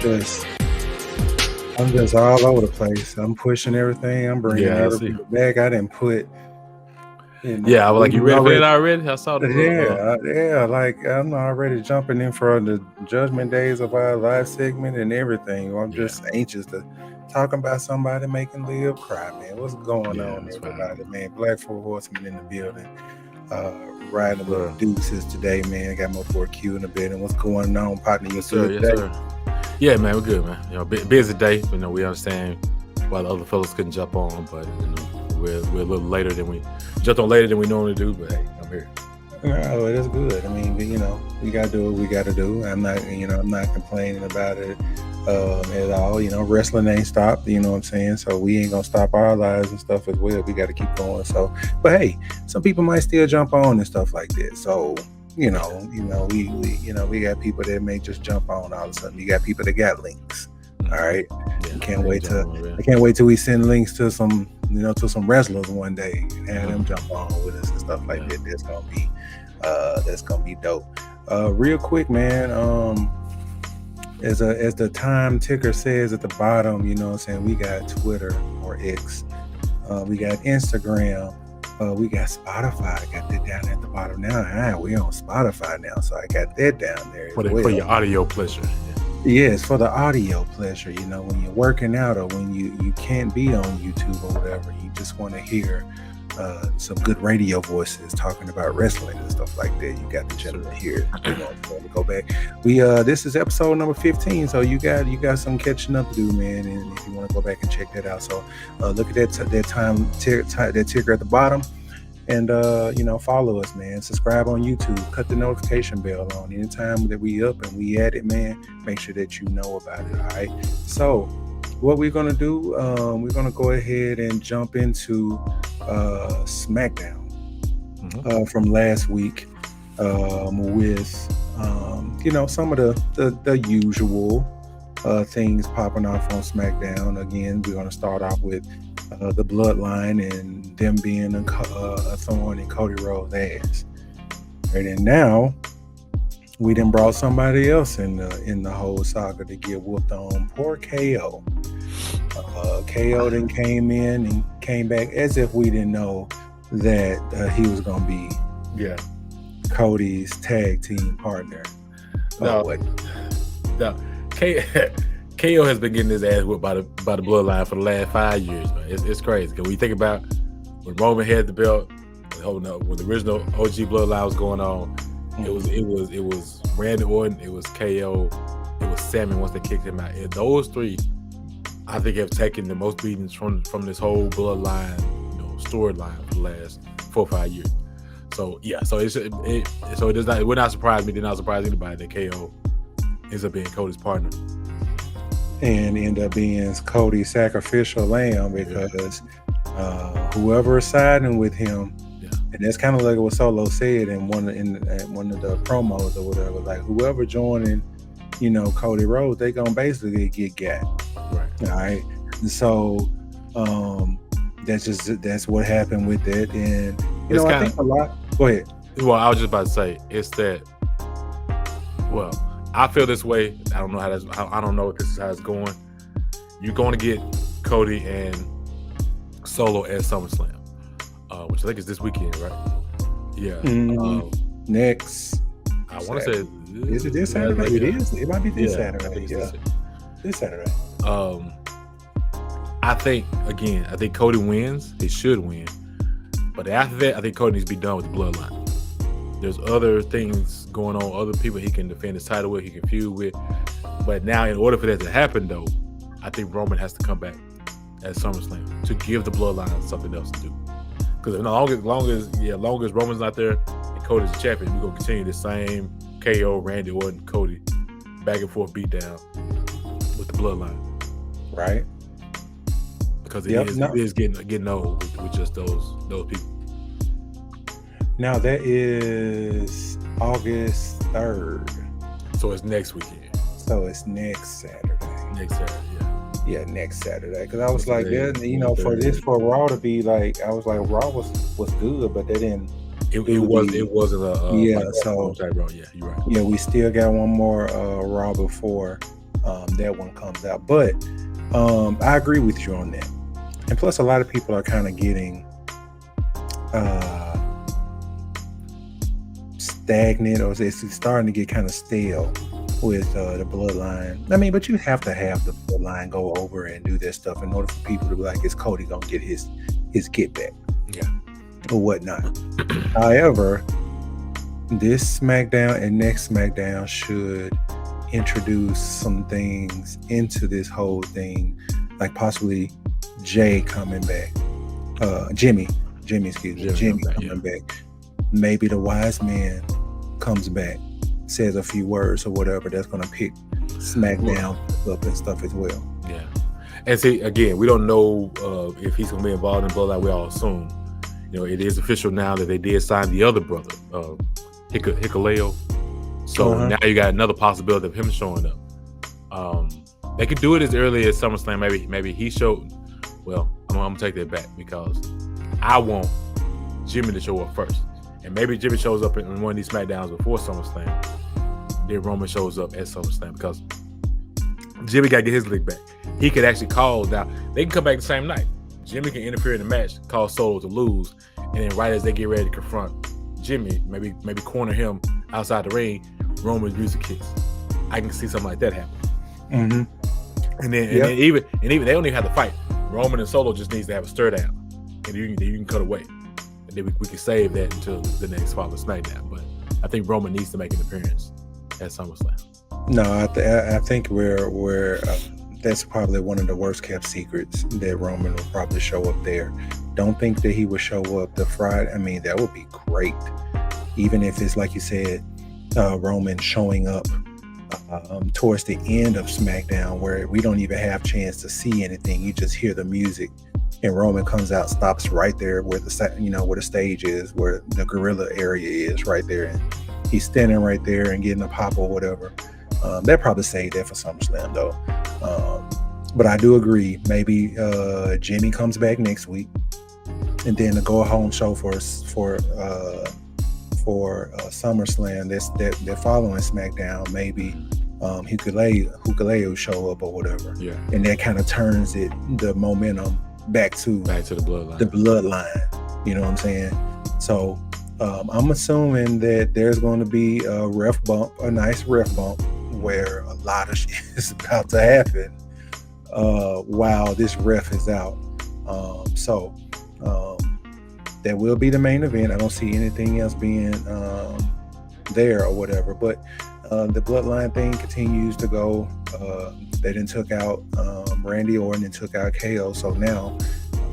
I'm just all over the place. I'm pushing everything. I'm bringing everything back. I didn't put. I was like, you ready for it already? I saw the yeah. Like I'm already jumping in for the Judgment Days of our live segment and everything. I'm just anxious to talking about somebody making Liv cry, man. What's going on, everybody, man? Black Four Horsemen in the building. Riding with Deuces today, man. Got my 4Q in the building. What's going on, partner? You sir. Yeah, man, we're good, man. You know, busy day. You know, we understand why the other fellas couldn't jump on, but you know, we're a little later than we jumped on later than we normally do. But hey, I'm here. No, it is good. I mean, you know, we gotta do what we gotta do. I'm not complaining about it at all. You know, wrestling ain't stopped. You know what I'm saying? So we ain't gonna stop our lives and stuff as well. We got to keep going. So, but hey, some people might still jump on and stuff like that. So. We got people that may just jump on all of a sudden. You got people that got links. All right. I can't wait till we send links to some wrestlers one day and have them jump on with us and stuff like that. That's gonna be dope. Real quick, man. As the time ticker says at the bottom, you know what I'm saying, we got Twitter or X, we got Instagram. We got Spotify. I got that down at the bottom now. We on Spotify now, so I got that down there for your audio pleasure. Yes, for the audio pleasure. You know, when you're working out or when you can't be on YouTube or whatever, you just want to hear some good radio voices talking about wrestling and stuff like that. You got the channel here. You know, go back. This is episode number 15, so you got some catching up to do, man. And if you want to go back and check that out, so look at that ticker at the bottom, and follow us, man. Subscribe on YouTube. Cut the notification bell on. Anytime that we up and we at it, man, make sure that you know about it. All right. So what we're gonna do, we're gonna go ahead and jump into Smackdown from last week with some of the usual things popping off on Smackdown. Again, we're gonna start off with the Bloodline and them being a thorn in Cody Rhodes' ass. Right, and now we done brought somebody else in the whole saga to get whooped on. Poor KO. KO then came in and came back as if we didn't know that he was going to be Cody's tag team partner. KO has been getting his ass whipped by the Bloodline for the last 5 years, man. It's crazy. Because when you think about when Roman had the belt, when the original OG Bloodline was going on, it was Randy Orton, it was KO, it was Sammy once they kicked him out. And those three, I think, have taken the most beatings from this whole Bloodline, storyline for the last 4 or 5 years. So it does not. It would not surprise me. Did not surprise anybody that KO ends up being Cody's partner and end up being Cody's sacrificial lamb because whoever is siding with him. And that's kind of like what Solo said in one of the promos or whatever. Like whoever joining, Cody Rhodes, they gonna basically get got. Right. All right. And so that's what happened with it. And I think a lot. Go ahead. Well, I was just about to say it's that. Well, I feel this way. I don't know I don't know if this is how it's going. You're going to get Cody and Solo at SummerSlam. Which I think is this weekend, right? Yeah. Next. I want to say. Is it this Saturday? It is. It might be this Saturday. This Saturday. I think Cody wins. He should win. But after that, I think Cody needs to be done with the Bloodline. There's other things going on, other people he can defend his title with, he can feud with. But now, in order for that to happen, though, I think Roman has to come back at SummerSlam to give the Bloodline something else to do. Because as long as Roman's not there and Cody's the champion, we're going to continue the same KO, Randy Orton, Cody, back and forth beatdown with the Bloodline. Right. Because it is getting old with just those people. Now, that is August 3rd. So it's next weekend. So it's next Saturday. Next Saturday, yeah. Yeah, next Saturday. Because I was like, for Raw to be like, I was like, Raw was good, but they didn't. It wasn't a so type Raw. Yeah, you're right. Yeah, we still got one more Raw before that one comes out. But I agree with you on that. And plus, a lot of people are kind of getting stagnant, or it's starting to get kind of stale with the bloodline. I mean, but you have to have the bloodline go over and do their stuff in order for people to be like, is Cody gonna get his get back? Yeah. Or whatnot. However, this SmackDown and next SmackDown should introduce some things into this whole thing, like possibly Jay coming back, Jimmy coming back. Maybe the wise man comes back, says a few words or whatever. That's going to pick SmackDown up and stuff as well. Yeah, and see, again, we don't know if he's going to be involved in Bloodline. We all assume, it is official now that they did sign the other brother, Hikuleo. So now you got another possibility of him showing up. They could do it as early as SummerSlam. Maybe he showed. Well, I'm gonna take that back because I want Jimmy to show up first, and maybe Jimmy shows up in one of these SmackDowns before SummerSlam. Then Roman shows up at SummerSlam because Jimmy got to get his lick back. He could actually call down. They can come back the same night. Jimmy can interfere in the match, cause Solo to lose, and then right as they get ready to confront Jimmy, maybe corner him outside the ring, Roman's music hits. I can see something like that happen. Mm-hmm. And then even they don't even have to fight. Roman and Solo just needs to have a stir down, and you can cut away, and then we can save that until the next following SmackDown. But I think Roman needs to make an appearance at SummerSlam. No, I think we're that's probably one of the worst kept secrets, that Roman will probably show up there. Don't think that he would show up the Friday. I mean, that would be great, even if it's like you said, Roman showing up towards the end of SmackDown, where we don't even have chance to see anything. You just hear the music, and Roman comes out, stops right there where where the stage is, where the gorilla area is, right there, and he's standing right there and getting a pop or whatever. They'll probably save that for SummerSlam though. But I do agree. Maybe Jimmy comes back next week, and then the go home show for SummerSlam. They're following SmackDown. Maybe Hikuleo show up or whatever. Yeah, and that kind of turns the momentum back to the bloodline. The bloodline. You know what I'm saying? So I'm assuming that there's going to be a nice ref bump, where a lot of shit is about to happen while this ref is out. So that will be the main event. I don't see anything else being there or whatever. But the bloodline thing continues to go. They then took out Randy Orton and took out KO. So now,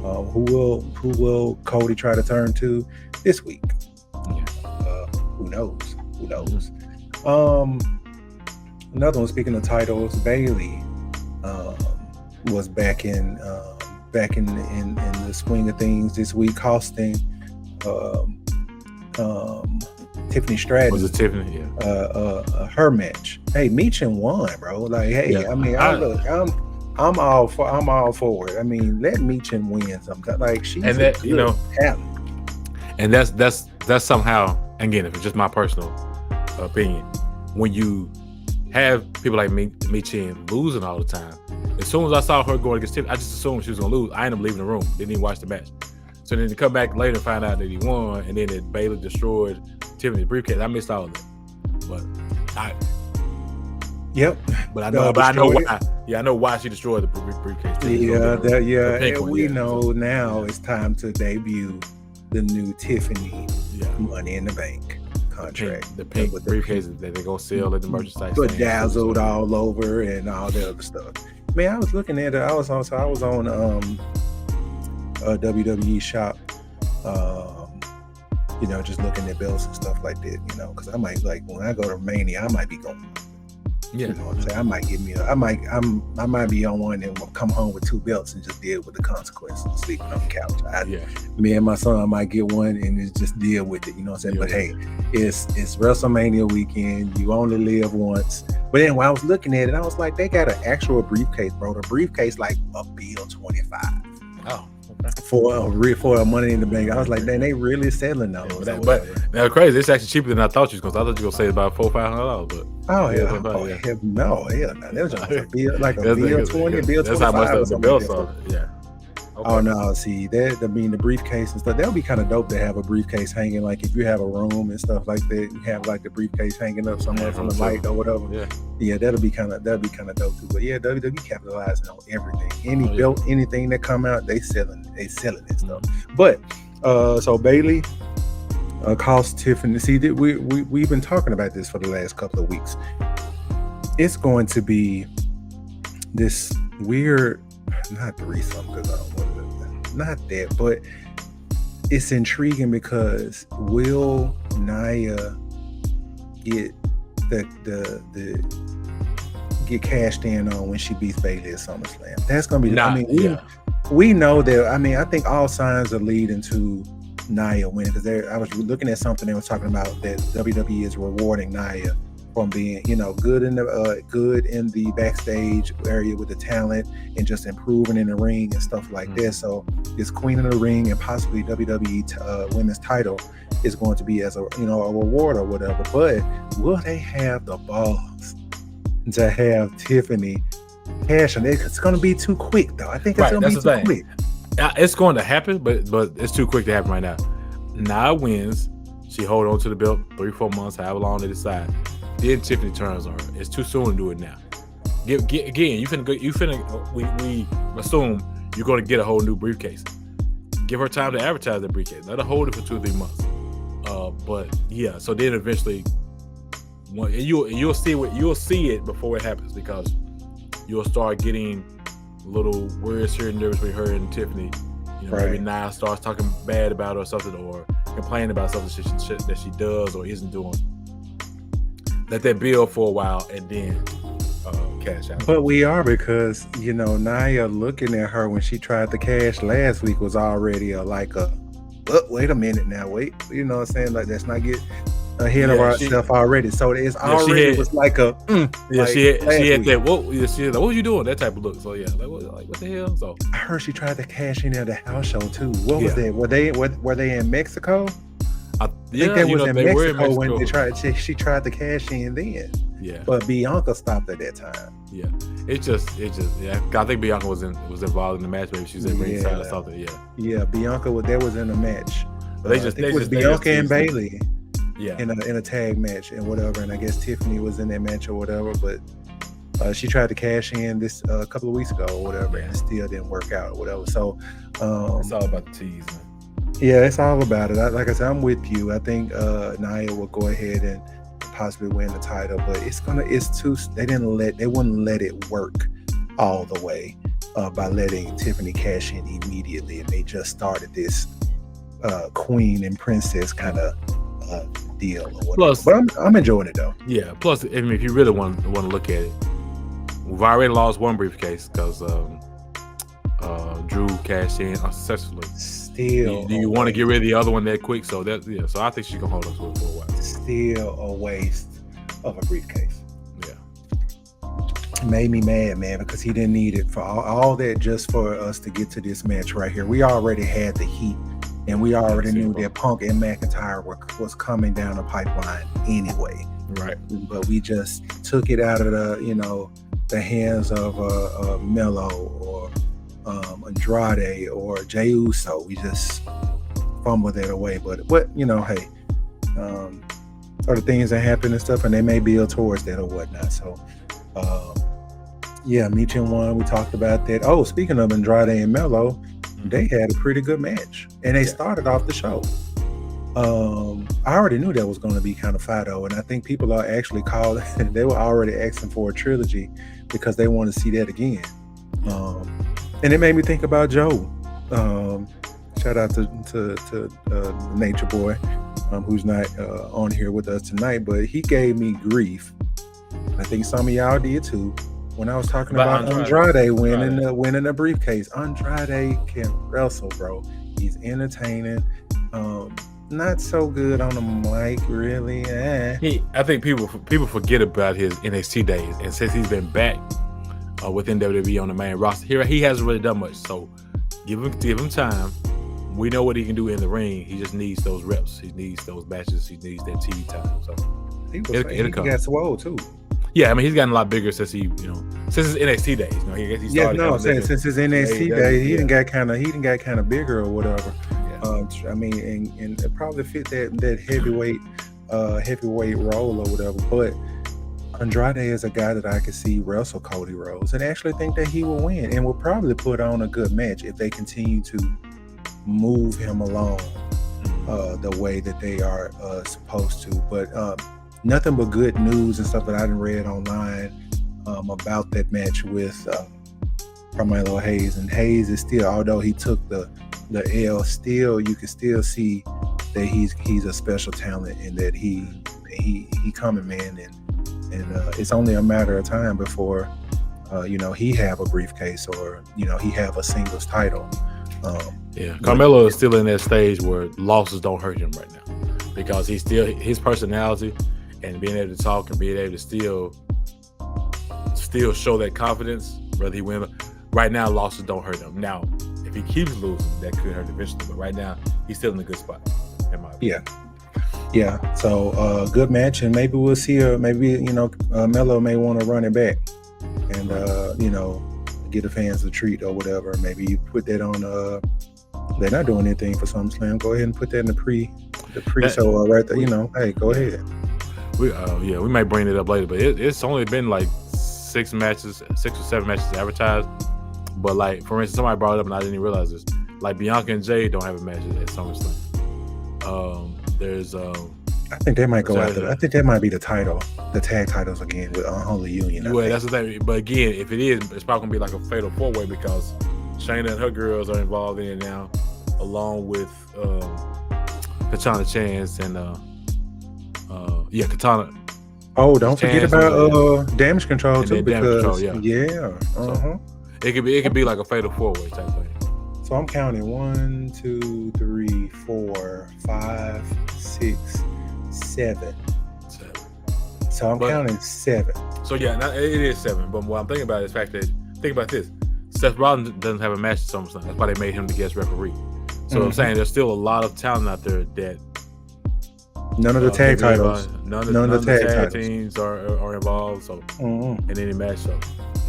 who will Cody try to turn to this week? Who knows? Another one. Speaking of titles, Bayley was back in the swing of things this week, costing Tiffany Stratton. Was it Tiffany? Yeah. Her match. Hey, Meechin won, bro. Like, hey, yeah. I mean, I'm all for it. I mean, let Meechin win sometimes. Like, she's talent. And that's somehow, again, if it's just my personal opinion, when you have people like Meechin losing all the time, as soon as I saw her going against Tiffany, I just assumed she was gonna lose. I ended up leaving the room, didn't even watch the match. So then to come back later and find out that he won, and then that Bayley destroyed Tiffany's briefcase, I missed all of that. But I know why. Yeah, I know why she destroyed the briefcase. We know now it's time to debut the new Tiffany Money in the Bank contract. The pink briefcases that they're gonna sell at the merchant site. Bedazzled all over and all the other stuff. Man, I was looking at it. I was on WWE shop, just looking at belts and stuff like that, because I might, like, when I go to Mania, I might be going. Yeah, you know what I'm saying? I might give me I might be on one and come home with 2 belts and just deal with the consequences of sleeping on the couch. Me and my son might get one and just deal with it, you know what I'm saying? But hey, it's WrestleMania weekend. You only live once. But then when I was looking at it, I was like, they got an actual briefcase, bro. The briefcase like $1.25. Oh. For a Money in the Bank. I was like, they really selling those. But now crazy, it's actually cheaper than I thought you was going to. I thought you were going to say about $400-$500. But Oh Yeah, hell, but, oh yeah. hell no, hell no. That was just a bill, like a That's, bill 20, bill that's how 25 much or the something belts like that. are. Yeah. Okay. Oh no, see that, I mean the briefcase and stuff. That would be kind of dope to have a briefcase hanging, like if you have a room and stuff like that, you have like the briefcase hanging up somewhere from the light or whatever. Yeah. That'd be kind of dope too. But yeah, WWE capitalizing on everything. Any Oh, yeah. belt, anything that come out, they selling that stuff. But so Bailey calls Tiffany. See, we've been talking about this for the last couple of weeks. It's going to be this weird, not threesome, because I don't want to, not that, but it's intriguing because will Nia get get cashed in on when she beats Bailey at SummerSlam? That's gonna be. We know that. I mean, I think all signs are leading to Nia winning, because I was looking at something they were talking about that WWE is rewarding Nia from being, good in the backstage area with the talent and just improving in the ring and stuff like that. So this Queen of the Ring and possibly WWE women's title is going to be as a reward or whatever. But will they have the balls to have Tiffany cash on it? It's going to be too quick, though. I think it's going to be too quick. It's going to happen, but it's too quick to happen right now. Nia wins. She hold on to the belt 3-4 months, however long they decide. Then Tiffany turns on her. It's too soon to do it now. Again, we assume you're going to get a whole new briefcase. Give her time to advertise the briefcase. Let her hold it for 2 or 3 months. But yeah, so then eventually, you'll see it before it happens, because you'll start getting little words here and there between her and Tiffany. Maybe Nia starts talking bad about her or something, or complaining about something that she does or isn't doing. Let that build for a while and then cash out. But we are, because Nia looking at her when she tried to cash last week was already wait a minute now, wait, you know what I'm saying? Like, let's not get ahead of ourselves already. So it's already was like a she had that. What were you doing? That type of look. So yeah, what the hell? So I heard she tried to cash in at the house show too. What was that? Were they in Mexico? I think they was in Mexico when she tried to cash in then. Yeah. But Bianca stopped at that time. Yeah. It's just I think Bianca was involved in the match. Maybe she was in ringside or something. Yeah. Yeah, Bianca was in a match. But it was Bianca and Bailey. Yeah. In a tag match and whatever, and I guess Tiffany was in that match or whatever, but she tried to cash in this a couple of weeks ago or whatever, and it still didn't work out or whatever. So it's all about the tease, man. Yeah, it's all about it. Like I said, I'm with you. I think Nia will go ahead and possibly win the title, but they wouldn't let it work all the way by letting Tiffany cash in immediately, and they just started this queen and princess kind of deal or whatever. Plus, but I'm enjoying it though. Yeah. Plus, I mean, if you really want to look at it, we've already lost one briefcase because Drew cashed in unsuccessfully. Still, do you want to get rid of the other one that quick? So so I think she can hold us for a while. Still a waste of a briefcase. Yeah. Made me mad, man, because he didn't need it for all that just for us to get to this match right here. We already had the heat. And we already knew that Punk and McIntyre was coming down the pipeline anyway. Right. But we just took it out of the hands of Melo or Andrade or Jey Uso. We just fumbled that away. But hey, are the things that happen and stuff, and they may build towards that or whatnot. So, Michin won. We talked about that. Oh, speaking of Andrade and Melo, they had a pretty good match, and they started off the show. I already knew that was going to be kind of Fido, and I think people are actually calling. They were already asking for a trilogy because they want to see that again. And it made me think about Joe. Shout out to Nature Boy, who's not on here with us tonight, but he gave me grief. I think some of y'all did too. When I was talking about Andrade winning the briefcase. Andrade can wrestle, bro. He's entertaining. Not so good on the mic, really. I think people forget about his NXT days, and since he's been back within WWE on the main roster, here he hasn't really done much. So give him time. We know what he can do in the ring. He just needs those reps. He needs those matches. He needs that TV time. So he got swole too. Yeah, I mean, he's gotten a lot bigger since since his NXT days. He started since his NXT AEW, days, he didn't got kind of bigger or whatever. Yeah. I mean, and it probably fit that heavyweight role or whatever. But Andrade is a guy that I could see wrestle Cody Rhodes and actually think that he will win and will probably put on a good match if they continue to move him along the way that they are supposed to. But nothing but good news and stuff that I done read online about that match with Carmelo Hayes. And Hayes is still, although he took the L, still you can still see that he's a special talent and that he coming, man, and it's only a matter of time before he have a briefcase or he have a singles title. Carmelo is still in that stage where losses don't hurt him right now because he's still his personality and being able to talk and being able to still show that confidence, whether he wins. Right now, losses don't hurt him. Now, if he keeps losing, that could hurt eventually. But right now, he's still in a good spot, in my opinion. Yeah. So good match, and maybe we'll see. Melo may want to run it back, and get the fans a treat or whatever. Maybe you put that on. They're not doing anything for SummerSlam. Go ahead and put that in the pre show right there. Hey, go ahead. We might bring it up later, but it's only been like 6 or 7 matches advertised. But like, for instance, somebody brought it up and I didn't even realize this. Like Bianca and Jay don't have a match at SummerSlam. There's I think they might go after. I think that might be the tag titles again with Unholy Union. Well, that's the thing. But again, if it is, it's probably gonna be like a fatal 4-way because Shayna and her girls are involved in it now, along with Katana Chance and Katana. Oh, don't forget about Damage Control too, because So it could be like a fatal 4-way type thing. So I'm counting 1, 2, 3, 4, 5, 6, 7. So I'm counting 7. So it is 7. But what I'm thinking about is the fact that think about this: Seth Rollins doesn't have a match at SummerSlam. That's why they made him the guest referee. So I'm saying there's still a lot of talent out there that none of the tag titles, none of the tag teams are involved. So in any match, so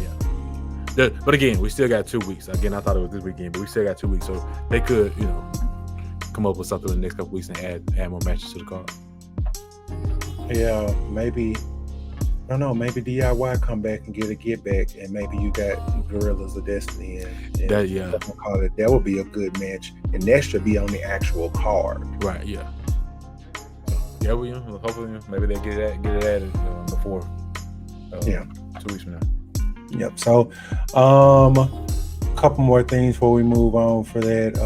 yeah. But again, we still got 2 weeks. Again, I thought it was this weekend, but we still got 2 weeks, so they could come up with something in the next couple weeks and add more matches to the card. Yeah, maybe. I don't know. Maybe DIY come back and get back, and maybe you got Guerrillas of Destiny and that would be a good match, and that should be on the actual card. Right. Yeah. So, hopefully maybe they get it added before 2 weeks from now. Yep. So, a couple more things before we move on for that.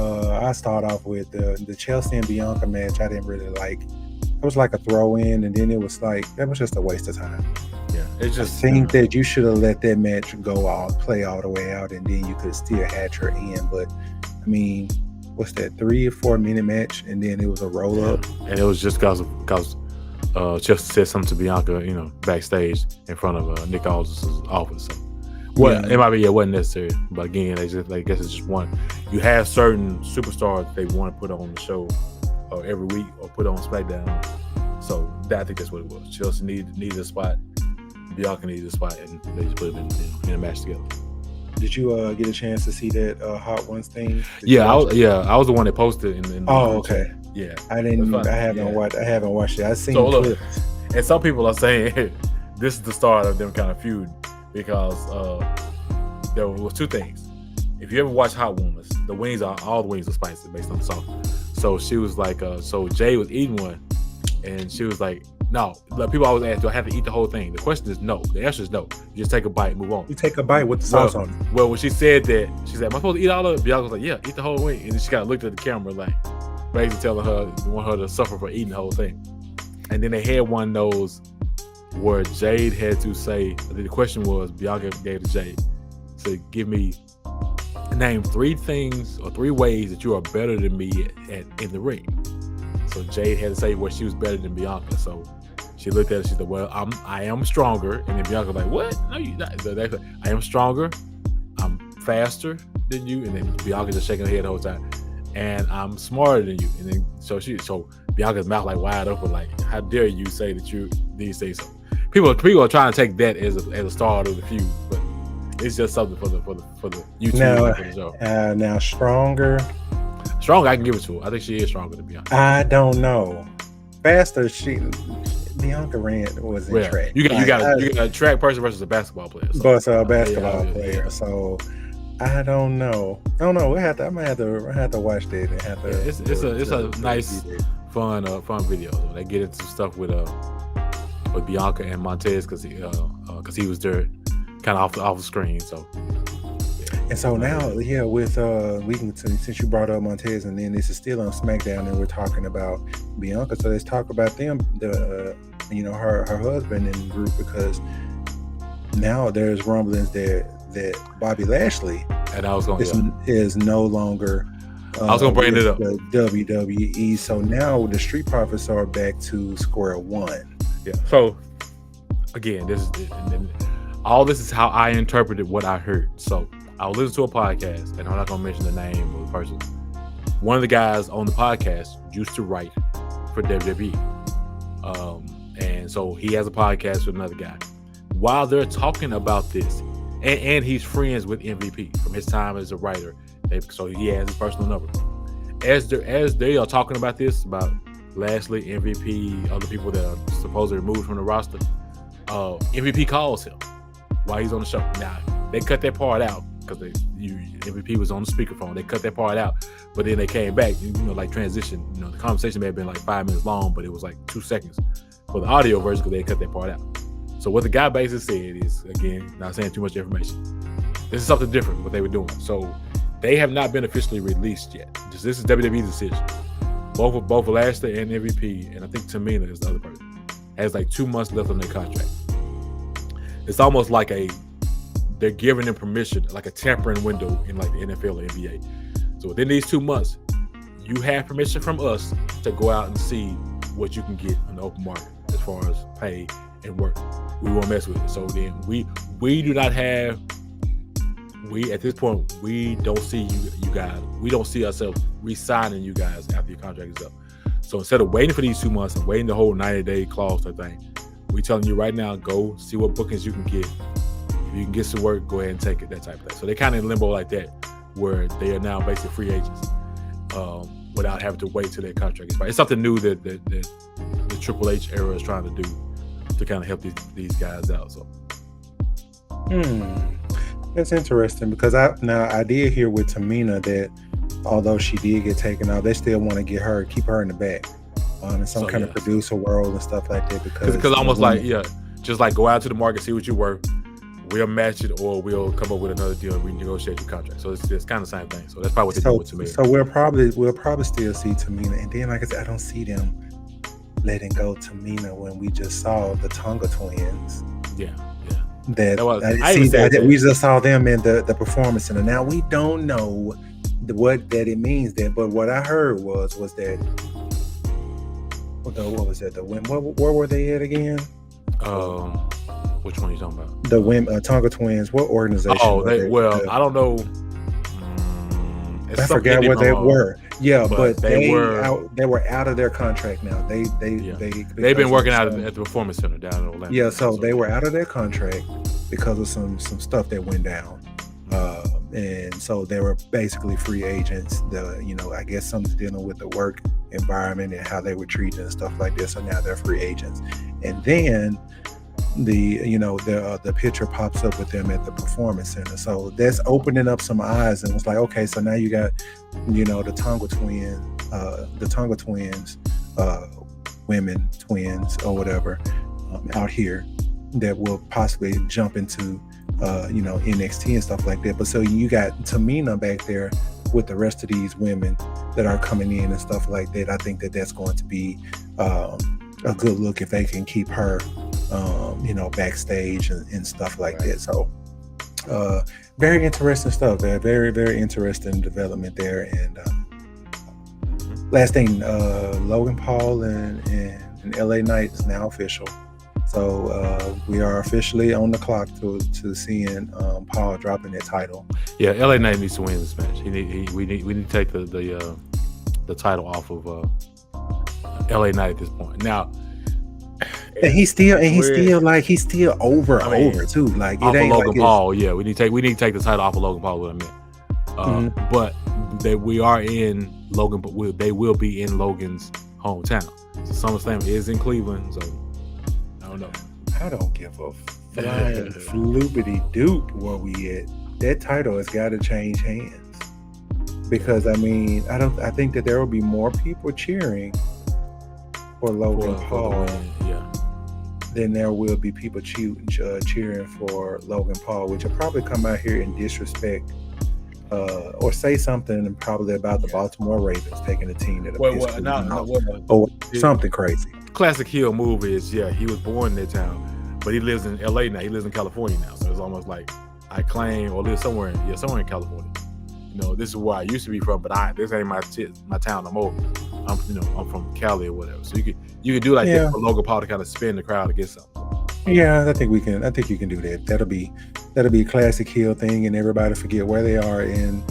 I start off with the Chelsea and Bianca match. I didn't really like. It was like a throw in, and then it was like that was just a waste of time. Yeah, it's just. I think that you should have let that match play all the way out, and then you could still hatch her in. But I mean, what's that? 3 or 4 minute match, and then it was a roll up. And it was just because Chelsea said something to Bianca, backstage in front of Nick Aldis's office. So. It might be it wasn't necessary, but again, I guess it's just one. You have certain superstars they want to put on the show every week or put on SmackDown. So I think that's what it was. Chelsea needed a spot, Bianca needed a spot, and they just put them in a match together. Did you get a chance to see that Hot Ones thing? I was the one that posted. Okay. Yeah, I didn't. I haven't watched it. I've seen clips. And some people are saying this is the start of them kind of feud. Because there was 2 things. If you ever watch Hot Ones, all the wings are spicy based on salt. So she was like, so Jay was eating one, and she was like, no. Like, people always ask, do I have to eat the whole thing? The question is no. The answer is no. You just take a bite and move on. You take a bite with the sauce on it. Well, when she said that, she said, am I supposed to eat all of it? Bianca was like, yeah, eat the whole wing. And then she kind of looked at the camera like, basically telling her, you want her to suffer for eating the whole thing. And then they had one of those where Jade had to say, the question was, Bianca gave to Jade, so name 3 things or 3 ways that you are better than me in the ring. So Jade had to say where she was better than Bianca. So she looked at it, she said, well, I am stronger. And then Bianca was like, what? No, you're not. So they said, I am stronger, I'm faster than you. And then Bianca just shaking her head the whole time. And I'm smarter than you. And then so Bianca's mouth like wide open, like, how dare you say that you these things. people are trying to take that as a start of the feud, but it's just something for the YouTube Now, for the show. now stronger. Strong, I can give it to her. I think she is stronger, to be honest. I don't know. Faster, Bianca Rand was in track. You got a track person versus a basketball player. But a basketball player. Yeah. So I don't know. I might have to watch that and have to. It's a nice, fun video. They get into stuff with Bianca and Montez because he was there, kind of off the screen. So. And so now, with since you brought up Montez, and then this is still on SmackDown, and we're talking about Bianca. So let's talk about them. Her husband in the group, because now there's rumblings that Bobby Lashley is no longer. I was gonna bring it up. The WWE. So now the Street Profits are back to square one. Yeah. So again, all this is how I interpreted what I heard. So I was listening to a podcast, and I'm not gonna mention the name of the person. One of the guys on the podcast used to write for WWE, and so he has a podcast with another guy. While they're talking about this, and he's friends with MVP from his time as a writer, so he has his personal number. As they are talking about this, about Lashley, MVP, other people that are supposedly removed from the roster, MVP calls him while he's on the show. Now they cut that part out because MVP was on the speakerphone. They cut that part out, but then they came back, like transition. The conversation may have been like 5 minutes long, but it was like 2 seconds for the audio version because they cut that part out. So what the guy basically said is, again, not saying too much information, this is something different what they were doing. So they have not been officially released yet. This is WWE's decision. Both Lashley and MVP, and I think Tamina is the other person, has like 2 months left on their contract. It's almost like they're giving them permission, like a tampering window in like the NFL or NBA. So within these 2 months, you have permission from us to go out and see what you can get on the open market as far as pay and work. We won't mess with it. So then we do not have. At this point, we don't see you guys. We don't see ourselves re-signing you guys after your contract is up. So instead of waiting for these 2 months and waiting the whole 90-day clause type thing, we telling you right now, go see what bookings you can get. If you can get some work, go ahead and take it, that type of thing. So they're kind of in limbo like that, where they are now basically free agents without having to wait till their contract expires. It's something new that the Triple H era is trying to do to kind of help these guys out. So. That's interesting, because I did hear with Tamina that although she did get taken out, they still want to keep her in the back in some kind of producer world and stuff like that. Because almost like, just like go out to the market, see what you worth. We'll match it, or we'll come up with another deal and renegotiate your contract. So it's kind of the same thing. So that's probably what they do with Tamina. So we'll probably still see Tamina, and then like I said, I don't see them letting go Tamina when we just saw the Tonga twins. Yeah. We just saw them in the performance center. Now we don't know what that it means there, but what I heard was that what was that? Where were they at again? Which one are you talking about? The women, Tonga twins. What organization? I don't know. I forgot what they were. Yeah, but they were out of their contract now. They've been working out at the performance center down in Orlando. Yeah, so they were out of their contract because of some stuff that went down, and so they were basically free agents. I guess something's dealing with the work environment and how they were treated and stuff like this. So now they're free agents, and then the picture pops up with them at the performance center. So that's opening up some eyes, and it's like, okay, so now you got, the Tonga twins, women twins or whatever, out here that will possibly jump into, NXT and stuff like that. But so you got Tamina back there with the rest of these women that are coming in and stuff like that. I think that's going to be a good look if they can keep her backstage and stuff like that. So very interesting stuff. Very, very interesting development there. And last thing, Logan Paul and LA Knight is now official. So we are officially on the clock to seeing Paul dropping that title. Yeah, LA Knight needs to win this match. We need to take the title off of LA Knight at this point. Now, And he's still over I mean, too. Like, it off of ain't like Logan it's Paul. Yeah, we need to take the title off of Logan Paul. What I meant. But we are in Logan, but they will be in Logan's hometown. So SummerSlam is in Cleveland. So I don't know. I don't give a flying floopity doop where we at. That title has got to change hands, because I mean, I think that there will be more people cheering for Logan Paul than there will be people cheering for Logan Paul, which will probably come out here and disrespect or say something probably about the Baltimore Ravens taking a team that or something crazy. Classic heel move is he was born in that town, but he lives in LA now. He lives in California now, so it's almost like I claim or live somewhere in California. You know, this is where I used to be from, but this ain't my town no more. I'm from Cali or whatever. So you could do like that for Logan Paul to kind of spin the crowd to get something. Yeah, I think you can do that. That'll be a classic heel thing, and everybody forget where they are in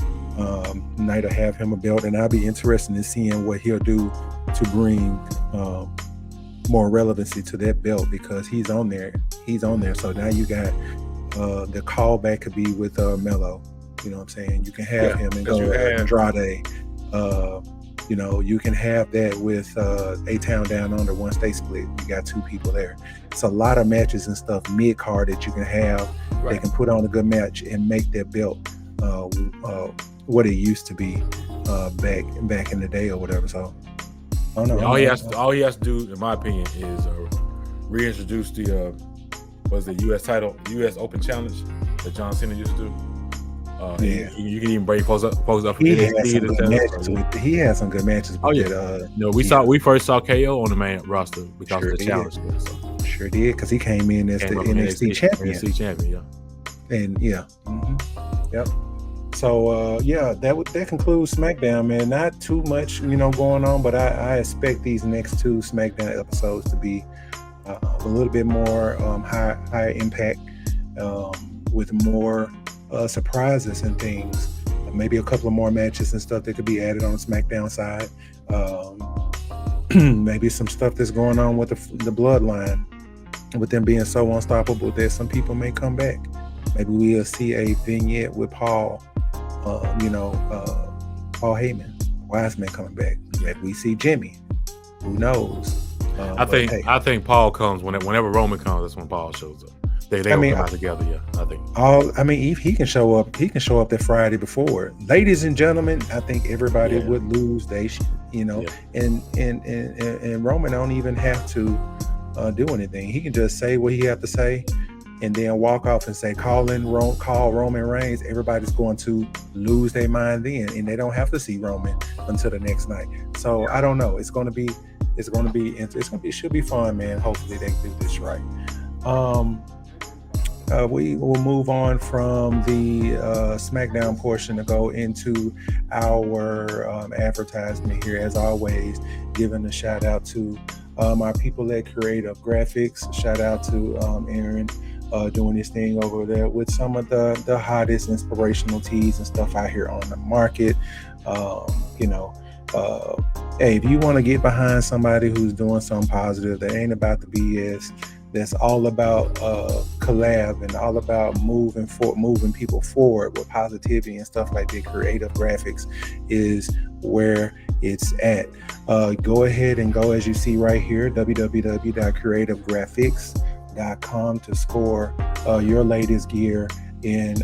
night to have him a belt, and I'll be interested in seeing what he'll do to bring more relevancy to that belt, because he's on there. So now you got the callback could be with Melo. You know what I'm saying? You can have him and go Andrade. You can have that with A-Town Down Under once they split. You got two people there. It's a lot of matches and stuff mid-card that you can have. Right. They can put on a good match and make that belt what it used to be back in the day or whatever. So I don't know. All he has to do, in my opinion, is reintroduce the U.S. title, U.S. Open Challenge that John Cena used to do. You can even bring folks up for NXT. He had some good matches. We first saw KO on the main roster because of the challenge. So. Sure did, because he came in as the NXT champion. NXT champion, And yep. So that concludes SmackDown, man. Not too much, going on, but I expect these next two SmackDown episodes to be a little bit more high impact, with more surprises and things. Maybe a couple of more matches and stuff that could be added on the SmackDown side. Maybe some stuff that's going on with the bloodline, with them being so unstoppable that some people may come back. Maybe we'll see a vignette with Paul, Paul Heyman, Wiseman coming back. Maybe we see Jimmy. Who knows? I think Paul comes whenever Roman comes. That's when Paul shows up. They come out together. Yeah, I think. If he can show up, that Friday before. Ladies and gentlemen, I think everybody would lose. And Roman don't even have to do anything. He can just say what he have to say, and then walk off and say, call Roman Reigns. Everybody's going to lose their mind then, and they don't have to see Roman until the next night. So I don't know. It should be fun, man. Hopefully they do this right. We will move on from the SmackDown portion to go into our advertisement here. As always, giving a shout out to our people at Creative Graphics. Shout out to Aaron doing this thing over there with some of the hottest inspirational tees and stuff out here on the market. Hey, if you want to get behind somebody who's doing something positive that ain't about the BS, that's all about collab and all about moving people forward with positivity and stuff like that, Creative Graphics is where it's at. Go ahead and go, as you see right here, www.creativegraphics.com to score your latest gear in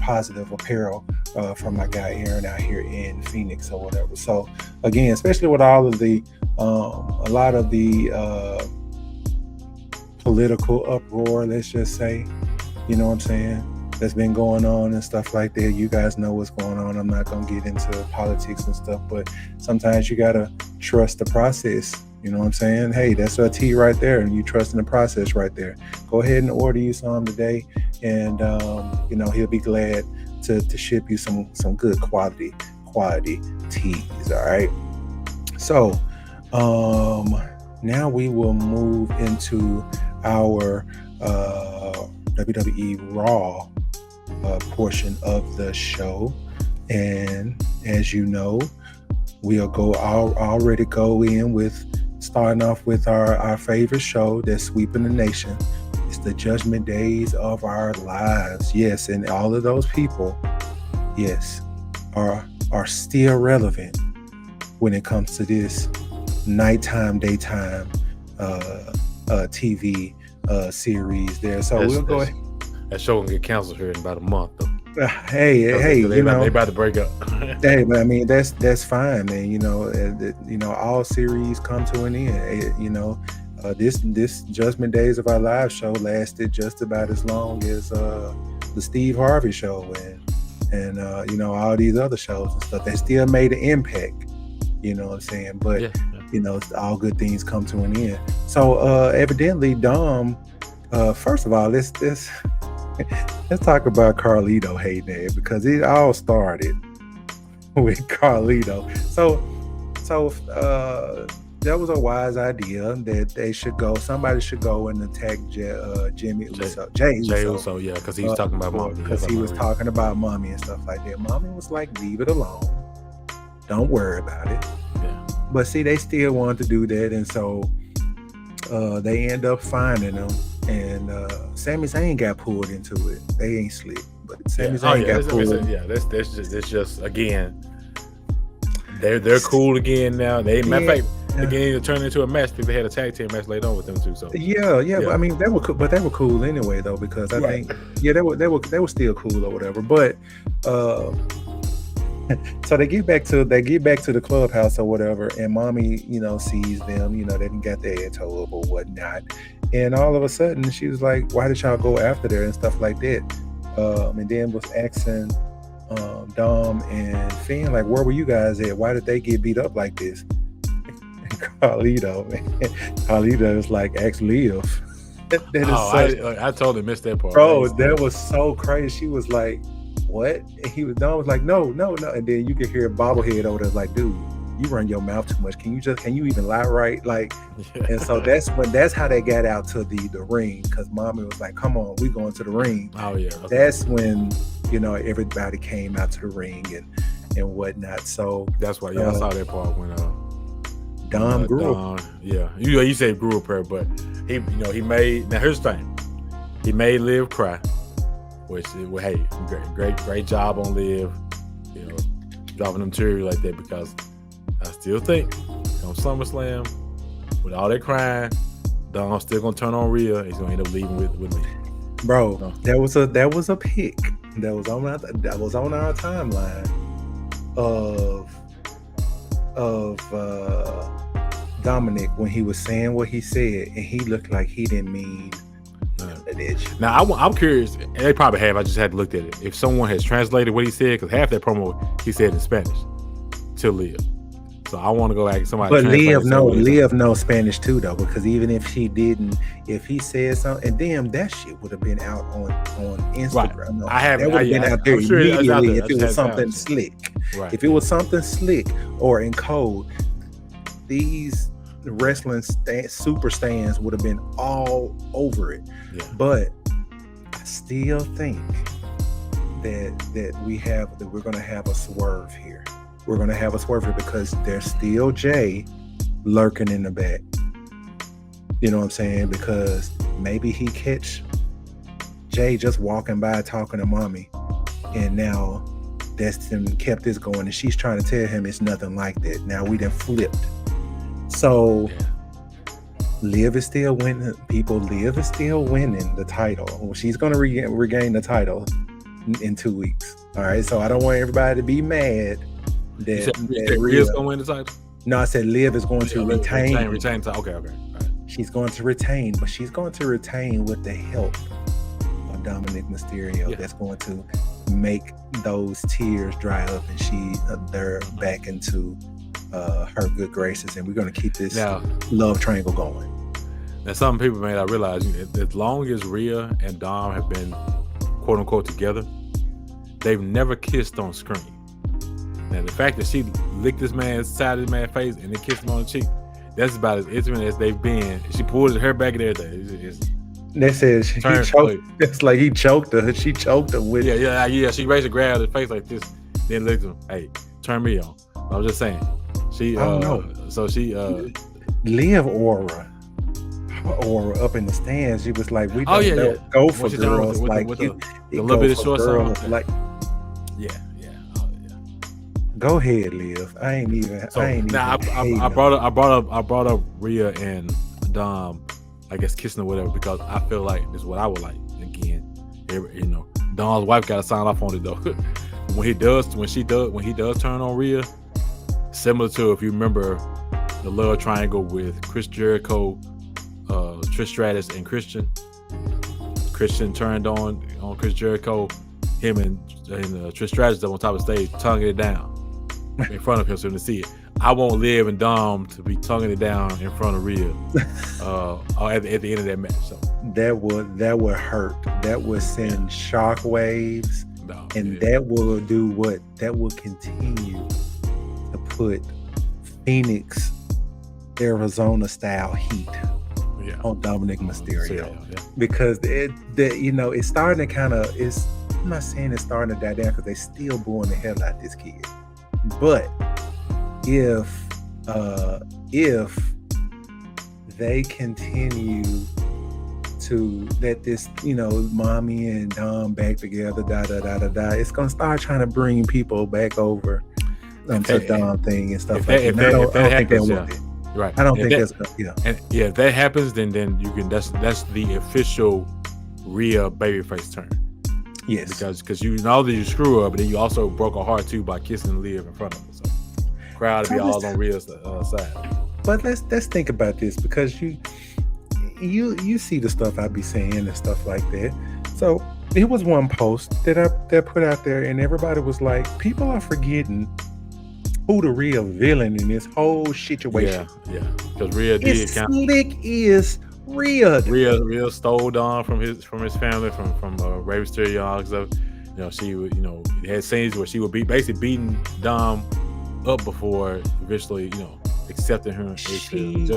positive apparel from my guy Aaron out here in Phoenix or whatever. So again, especially with all of the a lot of the political uproar, let's just say, you know what I'm saying, that's been going on and stuff like that. You guys know what's going on. I'm not gonna get into politics and stuff, but sometimes you gotta trust the process. You know what I'm saying? Hey, that's a T right there, and you trust in the process right there. Go ahead and order you some today, and he'll be glad to ship you some good quality teas. All right. So now we will move into our WWE Raw portion of the show, and as you know, we'll already go in with Starting off with our favorite show that's sweeping the nation. It's the judgment days of our lives. Yes, and all of those people, yes, are still relevant when it comes to this nighttime, daytime TV series there. So we'll go ahead. That show gonna get canceled here in about a month, though. Hey, they about to break up. Hey, but I mean that's fine, man. All series come to an end. This Judgment Days of Our Lives show lasted just about as long as the Steve Harvey show and all these other shows and stuff. They still made an impact. You know what I'm saying? But all good things come to an end. So evidently, Dom. First of all, let's talk about Carlito hating it, because it all started with Carlito. So that was a wise idea that somebody should go and attack Jay Uso. Yeah, because he was talking about mommy. Because he was talking about mommy and stuff like that. Mommy was like, leave it alone. Don't worry about it. Yeah. But see, they still wanted to do that, and so they end up finding him. And Sami Zayn got pulled into it. They ain't slick, but Sami Zayn got pulled. That's just again. They're cool again now. Matter of fact, beginning to turn into a match. They had a tag team match later on with them too. So yeah. But I mean, they were cool anyway though, because I think they were still cool or whatever. But so they get back to the clubhouse or whatever, and mommy, sees them. They didn't get their head toe up or whatnot, and all of a sudden she was like, "Why did y'all go after there?" and stuff like that. And then was asking Dom and Finn, like, "Where were you guys at? Why did they get beat up like this?" And Carlito is like, "Ask Liv." I totally missed that part. Bro, that was so crazy. She was like, "What?" And Don was like, no. And then you could hear Bobblehead over there like, "Dude, you run your mouth too much. Can you even lie right?" Like, and so that's how they got out to the ring, because mommy was like, "Come on, we going to the ring." Oh yeah. Okay. That's when everybody came out to the ring and whatnot. So that's why I saw that part when Dom grew up. Yeah, you say grew up her, but he made. Now here's the thing, he made Liv cry, which hey, great job on Liv, dropping them tears like that, because I still think on SummerSlam, with all that crying, Dom's still gonna turn on Rhea. He's gonna end up leaving with me. Bro, that was a pick that was on our timeline of Dominik when he was saying what he said, and he looked like he didn't mean it. Now I'm curious, and they probably have. I just had to look at it. If someone has translated what he said, because half that promo he said in Spanish to Liv. So I want to go back and somebody. But Liv knows Spanish too, though, because even if he didn't, if he said something, and damn, that shit would have been out on Instagram. Right. No, that would have been out there immediately if it was something slick. Right. If it was something slick or in code, these wrestling super stands would have been all over it. Yeah. But I still think that we're going to have a swerve here. We're going to have a swerve here because there's still Jay lurking in the back. You know what I'm saying? Because maybe he catch Jay just walking by talking to mommy, and now that's him kept this going, and she's trying to tell him it's nothing like that. Now we done flipped. So Liv is still winning. Liv is still winning the title. She's going to regain the title in 2 weeks. All right. So I don't want everybody to be mad that Rhea's going to win the title. No, I said Liv is going to retain. Retain. Okay. All right. She's going to retain, but she's going to retain with the help of Dominik Mysterio. That's going to make those tears dry up, and they're back into her good graces, and we're going to keep this love triangle going. Now, some people may not realize, as long as Rhea and Dom have been quote unquote together, they've never kissed on screen. Now, the fact that she licked this man's side of this man's face and then kissed him on the cheek, that's about as intimate as they've been. She pulled her back and everything. They said he choked. It's like he choked her. She choked him with. Yeah. She basically grabbed his face like this, then looked at him. Hey, turn me on. I was just saying. She. I don't know. So she. Liv aura, her aura up in the stands. She was like, we Oh don't yeah. go for When she's done girls with like the you. little bit of short song. like. Yeah. Oh yeah. Go ahead, Liv. I ain't even. So I ain't now even. I brought up Rhea and Dom, I guess kissing or whatever, because I feel like this is what I would like. Again, Dom's wife got to sign off on it though. when he does turn on Rhea, similar to, if you remember, the love triangle with Chris Jericho, Trish Stratus, and Christian. Christian turned on Chris Jericho. Him and Trish Stratus up on top of the stage, tonguing it down in front of him, so him to see it. I want Liv and Dom to be tonguing it down in front of Rhea at the end of that match. So that would hurt. That would send shock waves, and that will do what? That will continue to put Phoenix, Arizona style heat on Dominik Mysterio, because it's starting to kind of. I'm not saying it's starting to die down because they still booing the hell out this kid, but if they continue to let this, mommy and Dom back together, it's gonna start trying to bring people back over to Dom thing and stuff like that. I don't think that will be. Right. I don't think that's And if that happens, then you can. That's the official Rhea babyface turn. Yes. Because you know that you screw up, but then you also broke her heart too by kissing Liv in front of her. So crowd to be all on Rhea's side. But let's think about this, because you see the stuff I be saying and stuff like that. So it was one post that I put out there, and everybody was like, people are forgetting who the real villain in this whole situation. Yeah. Because Rhea did Slick is Rhea. Rhea stole Dom from his family, from Rey Mysterio and stuff. She would, had scenes where she would be basically beating Dom up before eventually, accepting her. She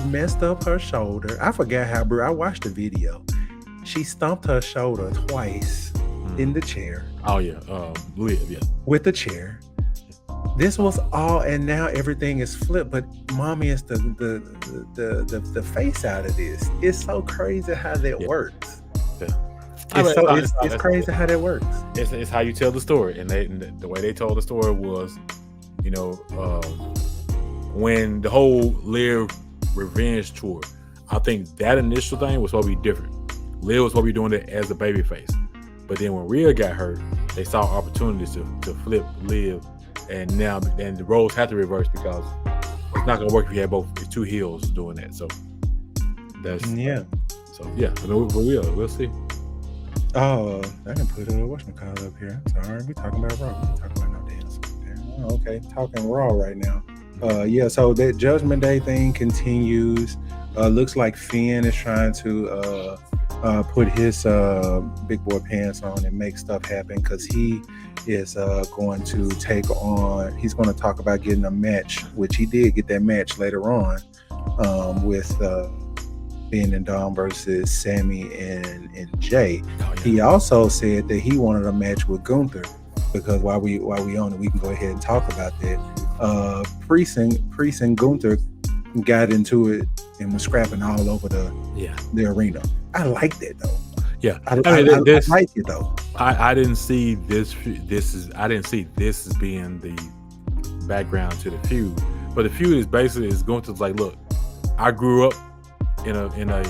messed up her shoulder. I forgot how, bro. I watched the video. She stomped her shoulder twice in the chair. Oh yeah, Liv, yeah. With the chair. This was all, and now everything is flipped. But mommy is the face out of this. It's so crazy how that works. Yeah. It's crazy how that works. It's how you tell the story, and the way they told the story was, when the whole Liv revenge tour, I think that initial thing was supposed to be different. Liv was supposed to be doing it as a babyface, but then when Rhea got hurt, they saw opportunities to flip Liv. And now, the roles have to reverse, because it's not going to work if you have both two heels doing that. So that's So yeah, I mean, we'll see. Oh, I didn't put whatchamacallit up here. I'm sorry, we talking about Raw. We talking about no damn Smackdown. Oh, okay, talking Raw right now. So that Judgment Day thing continues. Looks like Finn is trying to put his big boy pants on and make stuff happen, because he is going to take on. He's going to talk about getting a match, which he did get that match later on with Finn and Dom versus Sammy and Jay. Oh, yeah. He also said that he wanted a match with Gunther, because while we on it, we can go ahead and talk about that. Priest and Gunther got into it and was scrapping all over the arena. I like that though. Yeah, I like it though. I didn't see this as being the background to the feud, but the feud is basically Gunther's like, look, I grew up in a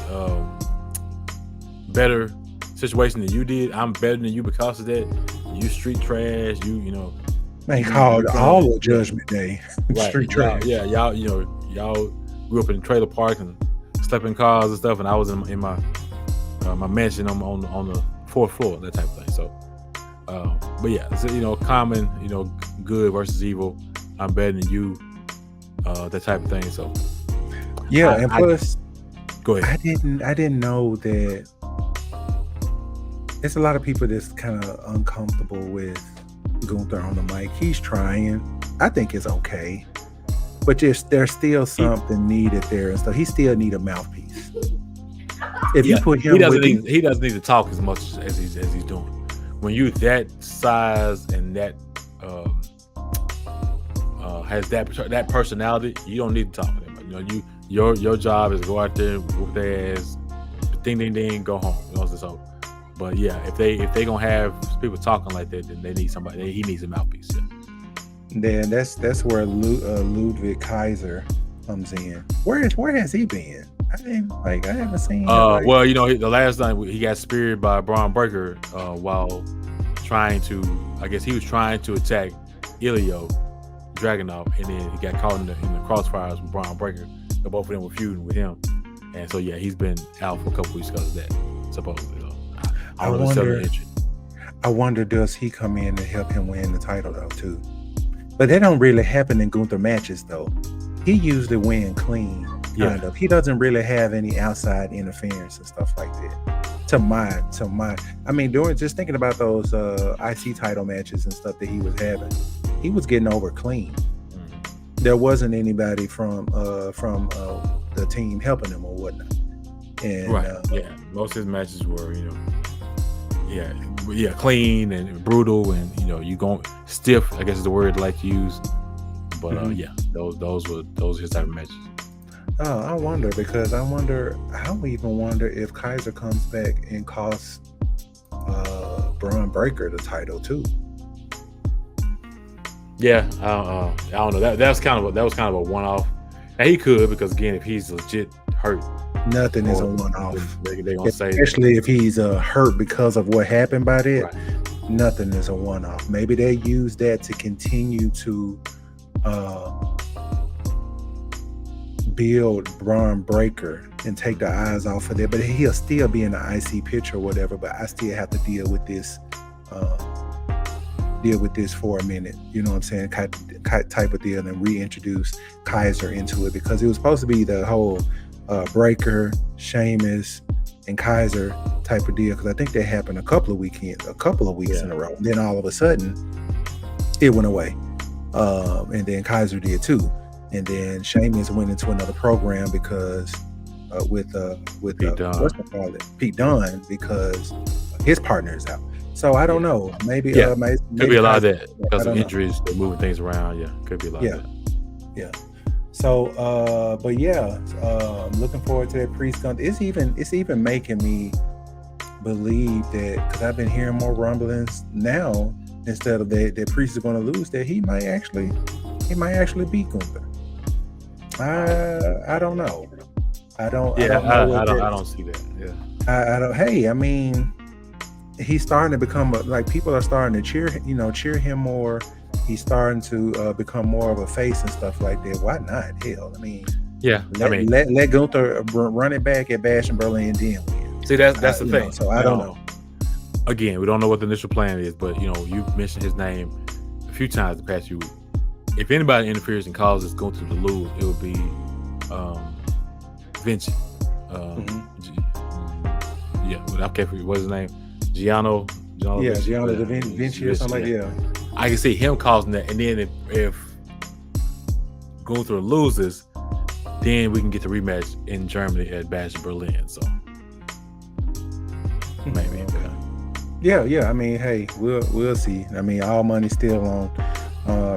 better situation than you did. I'm better than you because of that. You street trash. They called all of Judgment Day street trash. Yeah, y'all grew up in trailer parks and slept in cars and stuff, and I was in my my mansion on the fourth floor, that type of thing. So, but yeah, so, common, good versus evil. I'm better than you, that type of thing. So, yeah, and plus, go ahead. I didn't know that. There's a lot of people that's kind of uncomfortable with Gunther on the mic. He's trying. I think it's okay, but there's still something needed there, and so he still need a mouthpiece. If you put him, he doesn't need to talk as much as he's doing. When you that size and that has that personality, you don't need to talk. Your job is to go out there, whoop their ass, ding ding ding, go home. You know, so. But yeah, if they gonna have people talking like that, then they need somebody. He needs a mouthpiece. Yeah. Then that's where Ludwig Kaiser comes in. Where has he been? I haven't seen. Well, you know, the last time he got speared by Braun Breaker while trying to, I guess he was trying to attack Ilya Dragunov, and then he got caught in the crossfires with Braun Breaker. So both of them were feuding with him, and so yeah, he's been out for a couple weeks because of that. Supposedly, I wonder does he come in to help him win the title though too? But that don't really happen in Gunther matches though. He usually win clean, kind of. He doesn't really have any outside interference and stuff like that. To my, I mean, just thinking about those IC title matches and stuff that he was having, he was getting over clean. Mm-hmm. There wasn't anybody from the team helping him or whatnot. And, most of his matches were, you know, clean and brutal, and you know, you going stiff, I guess is the word I like to use. But those were his type of matches. Oh, I wonder if Kaiser comes back and costs Braun Breaker the title too. Yeah, I don't know. That was kind of a one-off. Now he could, because again, if he's legit hurt, nothing is a one-off. They gonna say, especially if he's hurt because of what happened by that. Right. Nothing is a one-off. Maybe they use that to continue to build Braun Breaker and take the eyes off of that. But he'll still be in the IC picture or whatever. But I still have to deal with this for a minute. You know what I'm saying? Type of deal, and reintroduce Kaiser into it, because it was supposed to be the whole Breaker, Sheamus, and Kaiser type of deal, because I think that happened a couple of weeks in a row. Then all of a sudden it went away, and then Kaiser did too, and then Sheamus went into another program because with Pete Dunne, because his partner is out. So I don't know. Maybe could be a lot of that because of injuries. They're moving things around. Yeah, could be a lot of that. Yeah. So, I'm looking forward to that Priest Gunther. It's even making me believe that, because I've been hearing more rumblings now, instead of that Priest is going to lose, that he might actually beat Gunther. I don't know. I don't see that. Yeah. I don't. Hey, I mean, he's starting to become people are starting to cheer him more. He's starting to become more of a face and stuff like that. Why not? Hell, I mean, let Gunther run it back at Bash in Berlin and then win. See, that's the thing. So I don't know. Again, we don't know what the initial plan is, but you know, you mentioned his name a few times the past few weeks. If anybody interferes and causes Gunther to lose, it would be Vinci. I can't forget what's his name. Gianno da Vinci or something like that. I can see him causing that, and then if Gunther loses, then we can get the rematch in Germany at Bash in Berlin. So maybe. Yeah. I mean, hey, we'll see. I mean, all money's still on.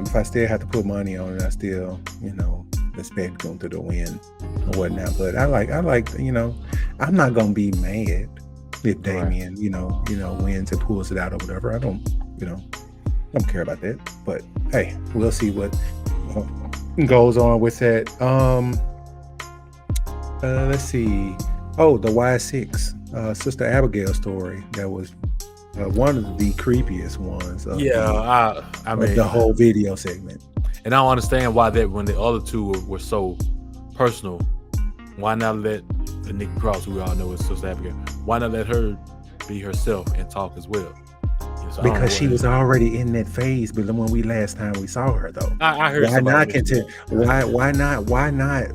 If I still have to put money on it, I still, expect Gunther to win or whatnot. But I like, I'm not gonna be mad if Damien, wins and pulls it out or whatever. I don't care about that. But hey, we'll see what goes on with that. Let's see. Oh, the Y6 Sister Abigail story. That was one of the creepiest ones. I mean, the whole video segment. And I don't understand why that, when the other two were so personal, why not let Nikki Cross, who we all know is Sister Abigail, why not let her be herself and talk as well? So because she was already in that phase, but when last time we saw her, though, I heard.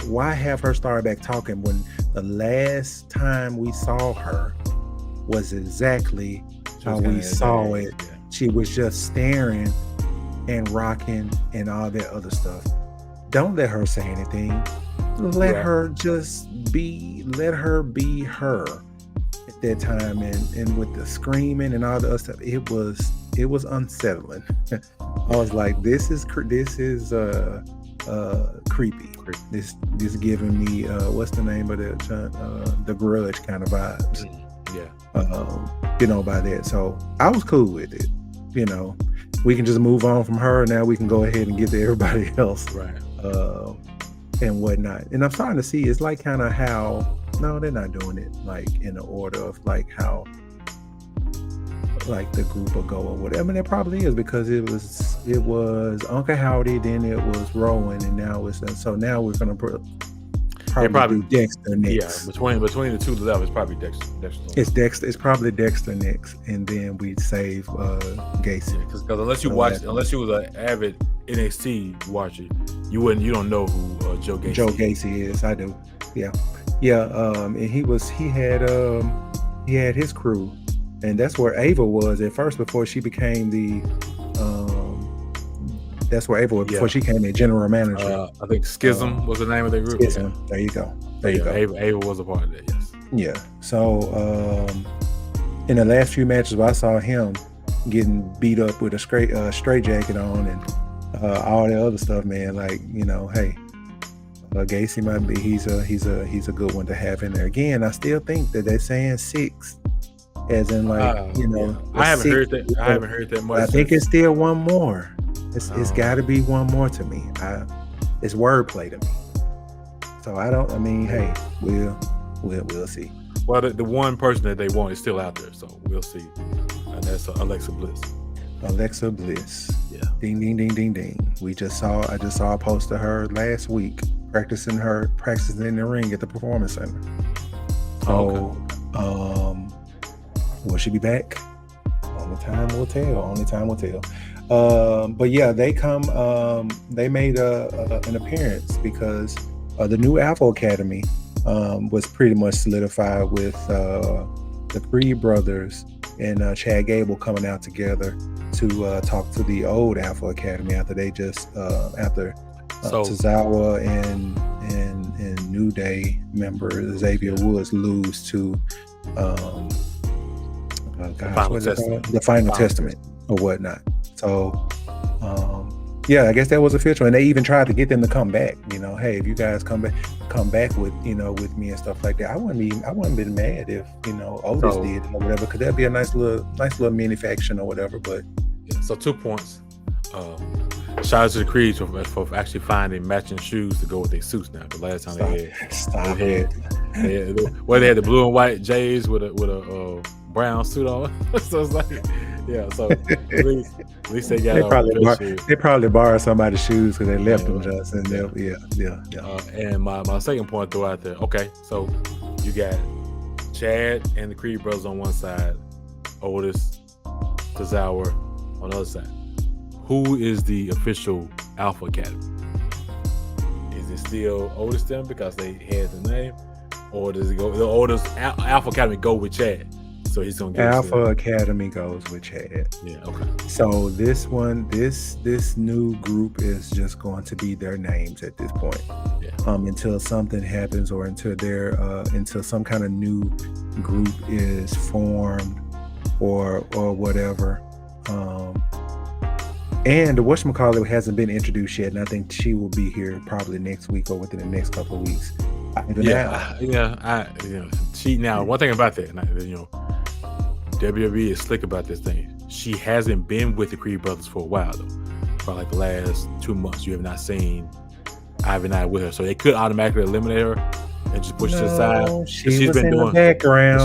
Why have her start back talking when the last time we saw her was exactly how we saw it? Yeah. She was just staring and rocking and all that other stuff. Don't let her say anything. Let her just be. Let her be her at that time, and with the screaming and all the other stuff, it was unsettling. I was like, this is creepy. This giving me what's the name of the Grudge kind of vibes. By that. So I was cool with it. We can just move on from her. Now we can go ahead and get to everybody else. Right. And whatnot. And I'm starting to see it's like kind of how, no, they're not doing it like in the order of like how like the group will go or whatever. I mean, it probably is because it was Uncle Howdy, then it was Rowan, and now it's so now we're gonna probably do Dexter next. Yeah, between the two levels, it's probably Dexter. It's Dexter. It's probably Dexter next, and then we save Gacy. Because unless you was an avid NXT watcher, you don't know who Joe Gacy is. I do. Yeah. And he had his crew, and that's where Ava was at first before she became the. That's where Ava was before she became the general manager. I think Schism was the name of the group. Schism. Yeah. There you go. Ava was a part of that. Yes. Yeah. So in the last few matches, I saw him getting beat up with a straight jacket on and all that other stuff, man. Like, hey, Gacy might be he's a good one to have in there. Again, I still think that they're saying 6, as in like I haven't heard that. I haven't heard that much. I think it's still one more. It's got to be one more to me. It's wordplay to me. So hey, we'll see. Well, the one person that they want is still out there, so we'll see. And that's Alexa Bliss. Alexa Bliss. Yeah. Ding ding ding ding ding. I just saw a post of her last week practicing in the ring at the Performance Center. So, will she be back? Only time will tell. But yeah, they made an appearance because the new Alpha Academy was pretty much solidified with the Creed brothers and Chad Gable coming out together to talk to the old Alpha Academy after they just Tozawa and New Day member Xavier Woods lose to the Final Testament or whatnot. So I guess that was official, and they even tried to get them to come back. Hey, if you guys come back with with me and stuff like that, I wouldn't been mad if Otis did or whatever, because that'd be a nice little mini faction or whatever. But so 2 points. Shout out to the Creeds for actually finding matching shoes to go with their suits now. The last time they had the blue and white J's with a brown suit on. So it's like, so at least they got they probably borrowed somebody's shoes because they left them just and and my second point throw out there. Okay, so you got Chad and the Creed brothers on one side, Otis, Tozawa on the other side. Who is the official Alpha Academy? Is it still Otis them because they had the name, or does it go the Otis Alpha Academy go with Chad? So he's gonna get Alpha Academy goes with Chad. Yeah, okay. So this new group is just going to be their names at this point. Yeah. Until something happens or until some kind of new group is formed or whatever. And the whatchamacallit hasn't been introduced yet, and I think she will be here probably next week or within the next couple of weeks. One thing about that, WWE is slick about this thing. She hasn't been with the Creed brothers for a while though. For like the last 2 months, you have not seen Ivy and I with her, so they could automatically eliminate her and just push to the side. She was in the background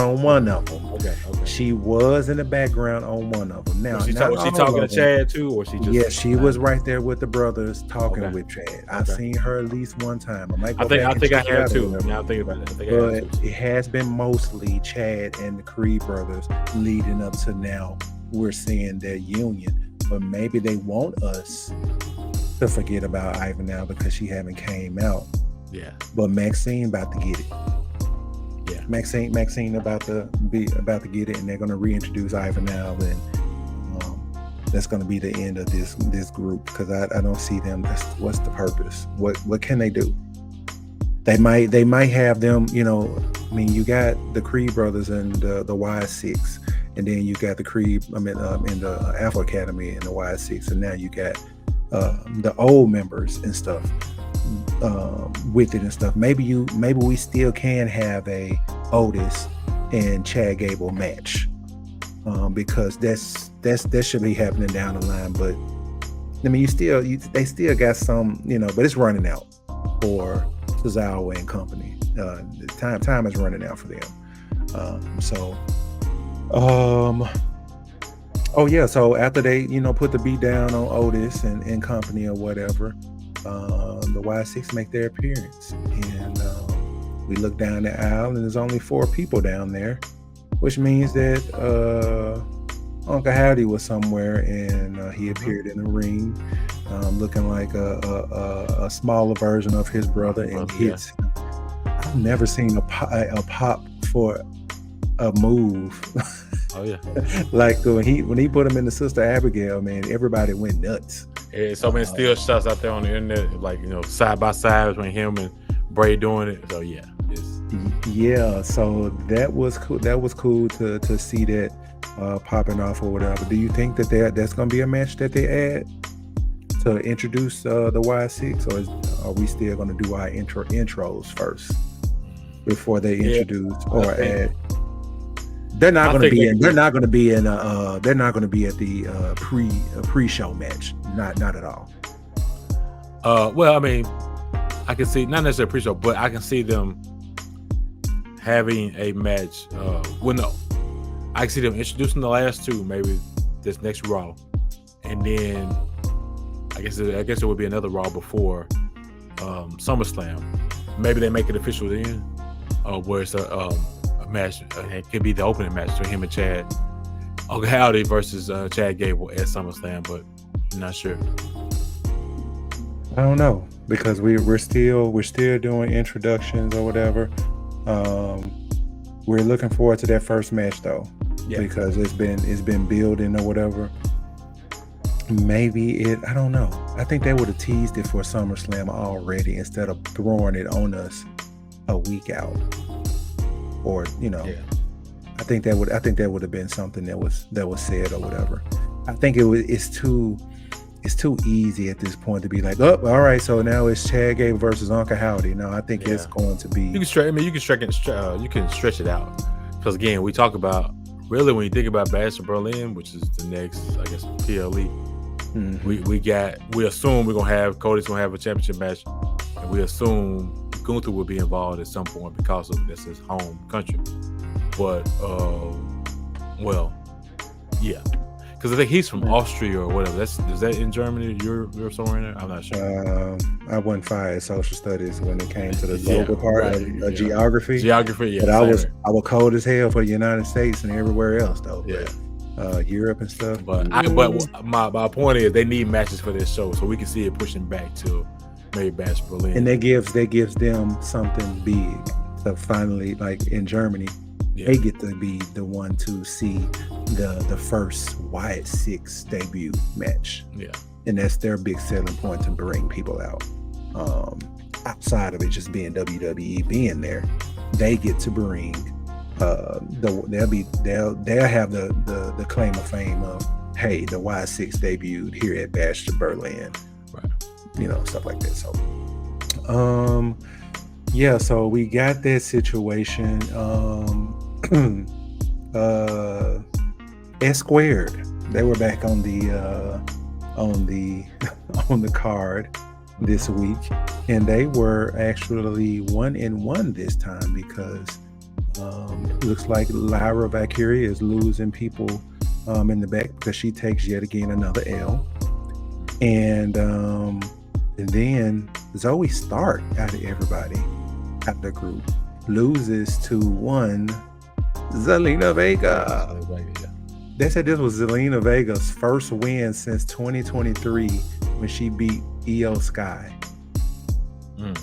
on one of them. Okay. She was in the background on one of them. Now, was she talking to Chad too, or she just? Yeah, she was right there with the brothers talking with Chad. I've seen her at least one time. I think I have too. Now I think about it. But it has been mostly Chad and the Creed brothers leading up to now. We're seeing their union, but maybe they want us to forget about Ivan now because she haven't came out. Yeah. But Maxine about to get it. Yeah. Maxine about to get it, and they're gonna reintroduce Ivan now, and that's gonna be the end of this group because I don't see them. What's the purpose? What can they do? They might have them. You got the Creed brothers and the Y6, and then you got the Creed. In the Alpha Academy and the Y6, and now you got the old members and stuff with it and stuff. Maybe we still can have a Otis and Chad Gable match, because that should be happening down the line. But I mean, they still got some, but it's running out for Tozawa and company. The time is running out for them. So after they, put the beat down on Otis and company or whatever, the Y6 make their appearance, and we look down the aisle, and there's only 4 people down there, which means that Uncle Howdy was somewhere, and he appeared in the ring, looking like a smaller version of his brother, and hits. I've never seen a pop for a move. Oh yeah. Like when he put him in the Sister Abigail, man, everybody went nuts. Yeah, so many still shots out there on the internet, like, side by side between him and Bray doing it. So yeah. Yeah, so that was cool. That was cool to see that popping off or whatever. Do you think that's gonna be a match that they add to introduce the Y6, or are we still gonna do our intros first before they introduce or add? They're not going to be in. They're not going to be in. They're not going to be at the pre-show match. Not at all. Well, I mean, I can see, not necessarily pre-show, but I can see them having a match. No, I can see them introducing the last 2, maybe this next Raw, and then I guess it would be another Raw before SummerSlam. Maybe they make it official then, where it's a match. It could be the opening match between him and Chad. Uncle Howdy versus Chad Gable at SummerSlam, but I'm not sure. I don't know, because we're still doing introductions or whatever. We're looking forward to that first match though, because it's been building or whatever. Maybe I don't know. I think they would have teased it for SummerSlam already instead of throwing it on us a week out. Or I think that would have been something that was said or whatever. I think it's too easy at this point to be like, oh, all right, so now it's Chad Gable versus Uncle Howdy. No, I think it's going to be. You can stretch. You can stretch it out, because again, we talk about, really, when you think about Bash of Berlin, which is the next, I guess, PLE. Mm-hmm. We assume we're gonna have Cody's gonna have a championship match, and we assume Gunther will be involved at some point because of this his home country. But because I think he's from Austria or whatever. Is that in Germany? You're somewhere in there? I'm not sure. I wasn't fired social studies when it came to the global part of geography. Geography, yeah. But I was cold as hell for the United States and everywhere else though. Yeah. But, Europe and stuff. But my point is, they need matches for this show, so we can see it pushing back to maybe Bash Berlin. And that gives them something big to finally, like in Germany, they get to be the one to see the first Wyatt 6 debut match. Yeah. And that's their big selling point to bring people out. Outside of it just being WWE being there, they get to bring they'll have the claim of fame of, hey, the Y6 debuted here at Bash of Berlin. Right. Stuff like that. So so we got that situation. S Squared, they were back on the card this week, and they were actually 1-1 this time, because it looks like Lyra Valkyria is losing people in the back because she takes yet again another L, and then Zoe Stark, out of everybody, out of the group, loses to one Zelina Vega. They said this was Zelina Vega's first win since 2023 when she beat Io Sky.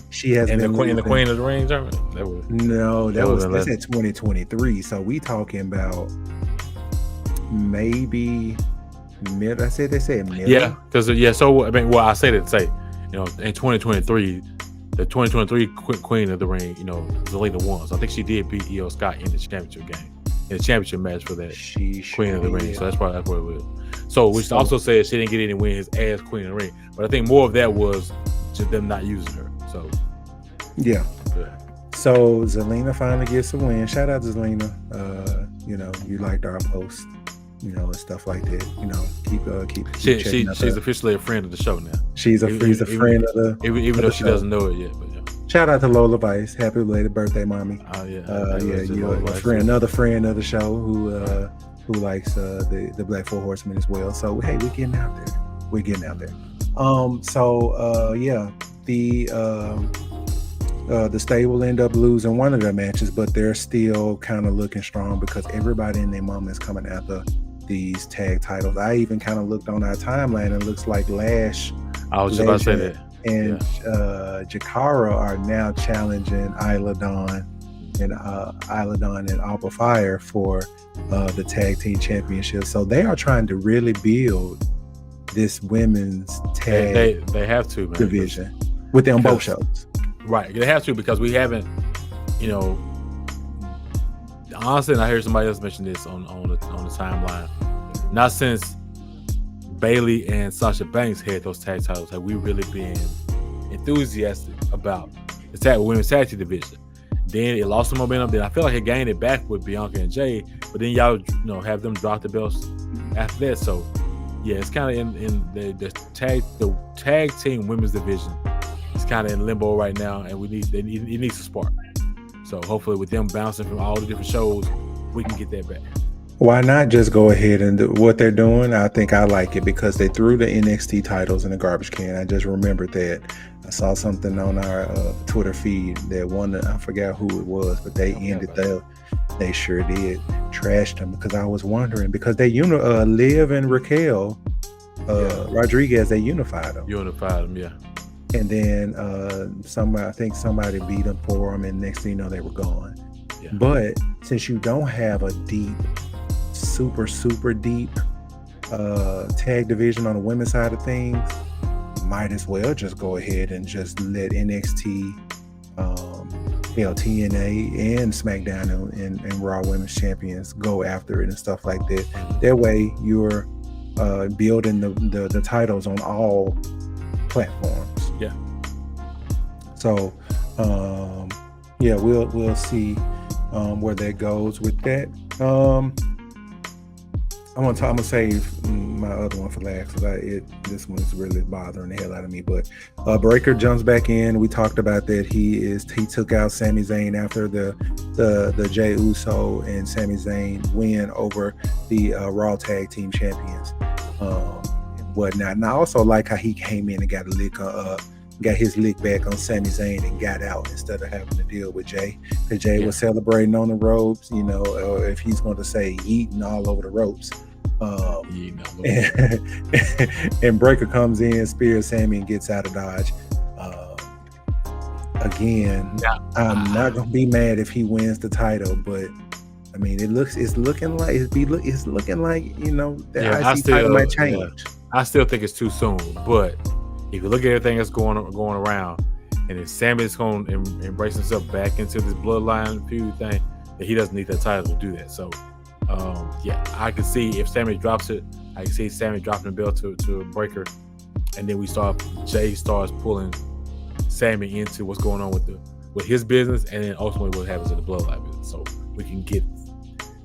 She has been in the Queen of the Ring tournament. That's at 2023. So we talking about maybe mid. They said middle. Yeah, because So I mean, I say that to say, in 2023, the 2023 Queen of the Ring, Zelina won. So I think she did beat Io Sky in the championship game, in the championship match for that Queen of the Ring. So that's what it was. So, which also says she didn't get any wins as Queen of the Ring. But I think more of that was just them not using her. So, yeah. So Zelina finally gets a win. Shout out to Zelina. You know, you liked our post, you know, and stuff like that. You know, keep she's officially a friend of the show now. She's a friend of the even though she doesn't know it yet. But yeah. Shout out to Lola Vice. Happy belated birthday, mommy. Oh yeah. You're a friend, another friend of the show who likes the Black Four Horsemen as well. So hey, we're getting out there. The stable end up losing one of their matches, but they're still kind of looking strong because everybody in their mom is coming after these tag titles. I even kind of looked on our timeline and it looks like Lash. I was just about to say that. And Jakara are now challenging Isla Dawn and Alpha Fire for the tag team championship. So they are trying to really build this women's tag they have to, man, division with them both shows. Right, they have to because we haven't, you know. Honestly, and I heard somebody else mention this on the timeline. Not since Bayley and Sasha Banks had those tag titles have we really been enthusiastic about the women's tag team division. Then it lost some momentum. Then I feel like it gained it back with Bianca and Jay, but then y'all, you know, have them drop the belts after that. So yeah, it's kind of in the tag team women's division. It's kind of in limbo right now, and it needs to spark. So hopefully, with them bouncing from all the different shows, we can get that back. Why not just go ahead and do what they're doing? I think I like it because they threw the NXT titles in the garbage can. I just remembered that. I saw something on our Twitter feed that one, I forgot who it was, but they ended that. They sure did. Trashed them because I was wondering because they Liv and Raquel Rodriguez, they unified them. Yeah. And then I think somebody beat them for them, and next thing you know, they were gone. Yeah. But since you don't have a deep, super deep tag division on the women's side of things, you might as well just go ahead and just let NXT, TNA, and SmackDown and Raw Women's Champions go after it and stuff like that. That way, you're building the titles on all platforms. Yeah. So, we'll see where that goes with that. I'm gonna save my other one for last because this one's really bothering the hell out of me. But Breaker jumps back in. We talked about that. He took out Sami Zayn after the Jey Uso and Sami Zayn win over the Raw Tag Team Champions. Whatnot. And I also like how he came in and got his lick back on Sami Zayn and got out instead of having to deal with Jay. Because Jay was celebrating on the ropes, you know, or if he's going to say eating all over the ropes. And Breaker comes in, spears Sami, and gets out of Dodge. I'm not going to be mad if he wins the title, but I mean, it's looking like you know that IC title might change. Yeah. I still think it's too soon, but if you look at everything that's going around, and if Sammy's going to embrace himself back into this bloodline feud thing, that he doesn't need that title to do that. So, I can see if Sammy drops it, I can see Sammy dropping the belt to Breaker, and then Jay starts pulling Sammy into what's going on with his business, and then ultimately what happens in the bloodline business. So we can get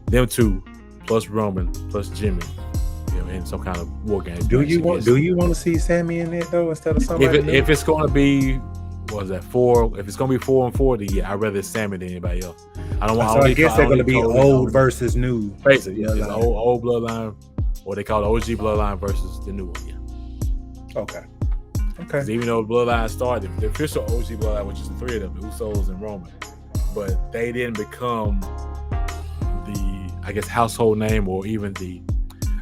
them two plus Roman plus Jimmy, you know, in some kind of war game. Do you want to see Sammy in it though instead of somebody? If it's going to be, what was that, 4? If it's going to be 4 and 4, then I'd rather Sammy than anybody else. I guess they're going to be old versus new. Basically, it's old bloodline, or they call it OG bloodline versus the new one. Yeah. Okay. Because even though the bloodline started, the official OG bloodline, which is the 3 of them, the Usos and Roman, but they didn't become the, I guess, household name or even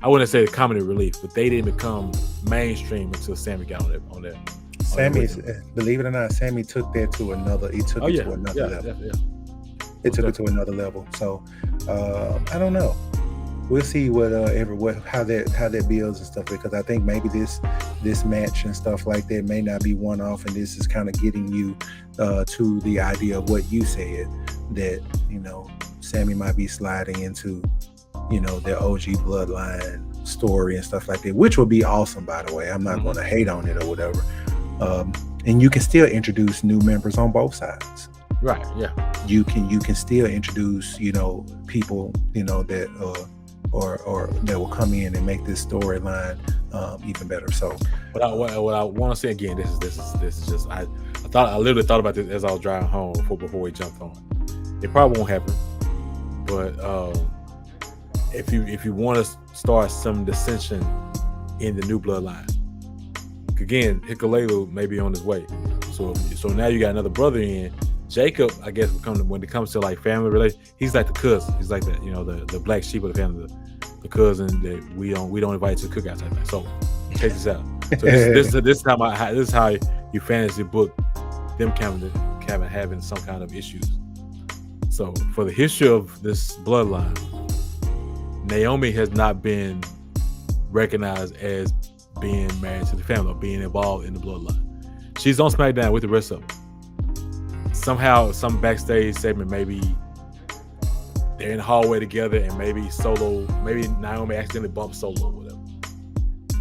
I wouldn't say the comedy relief, but they didn't become mainstream until Sammy got on that. Sammy, believe it or not, Sammy took that to another. He took it to another level. It took it to another level. So I don't know. We'll see how that builds and stuff, because I think maybe this match and stuff like that may not be one off, and this is kind of getting you to the idea of what you said, that, you know, Sammy might be sliding into, you know, their OG bloodline story and stuff like that, which would be awesome, by the way. I'm not going to hate on it or whatever. And you can still introduce new members on both sides. Right. Yeah. You can still introduce, people, that or that will come in and make this storyline even better. So, what I want to say again, this is just I literally thought about this as I was driving home before we jumped on. It probably won't happen, but if you want to start some dissension in the new bloodline, again, Hikulelu may be on his way. So now you got another brother in. Jacob, I guess, when it comes to like family relations, he's like the cousin. He's like the black sheep of the family, the cousin that we don't invite to the cookout type thing. So check this out. So this is how you fantasy book them having some kind of issues. So for the history of this bloodline, Naomi has not been recognized as being married to the family or being involved in the bloodline. She's on SmackDown with the rest of them. Somehow, some backstage segment, maybe they're in the hallway together, and maybe Naomi accidentally bumped Solo or whatever.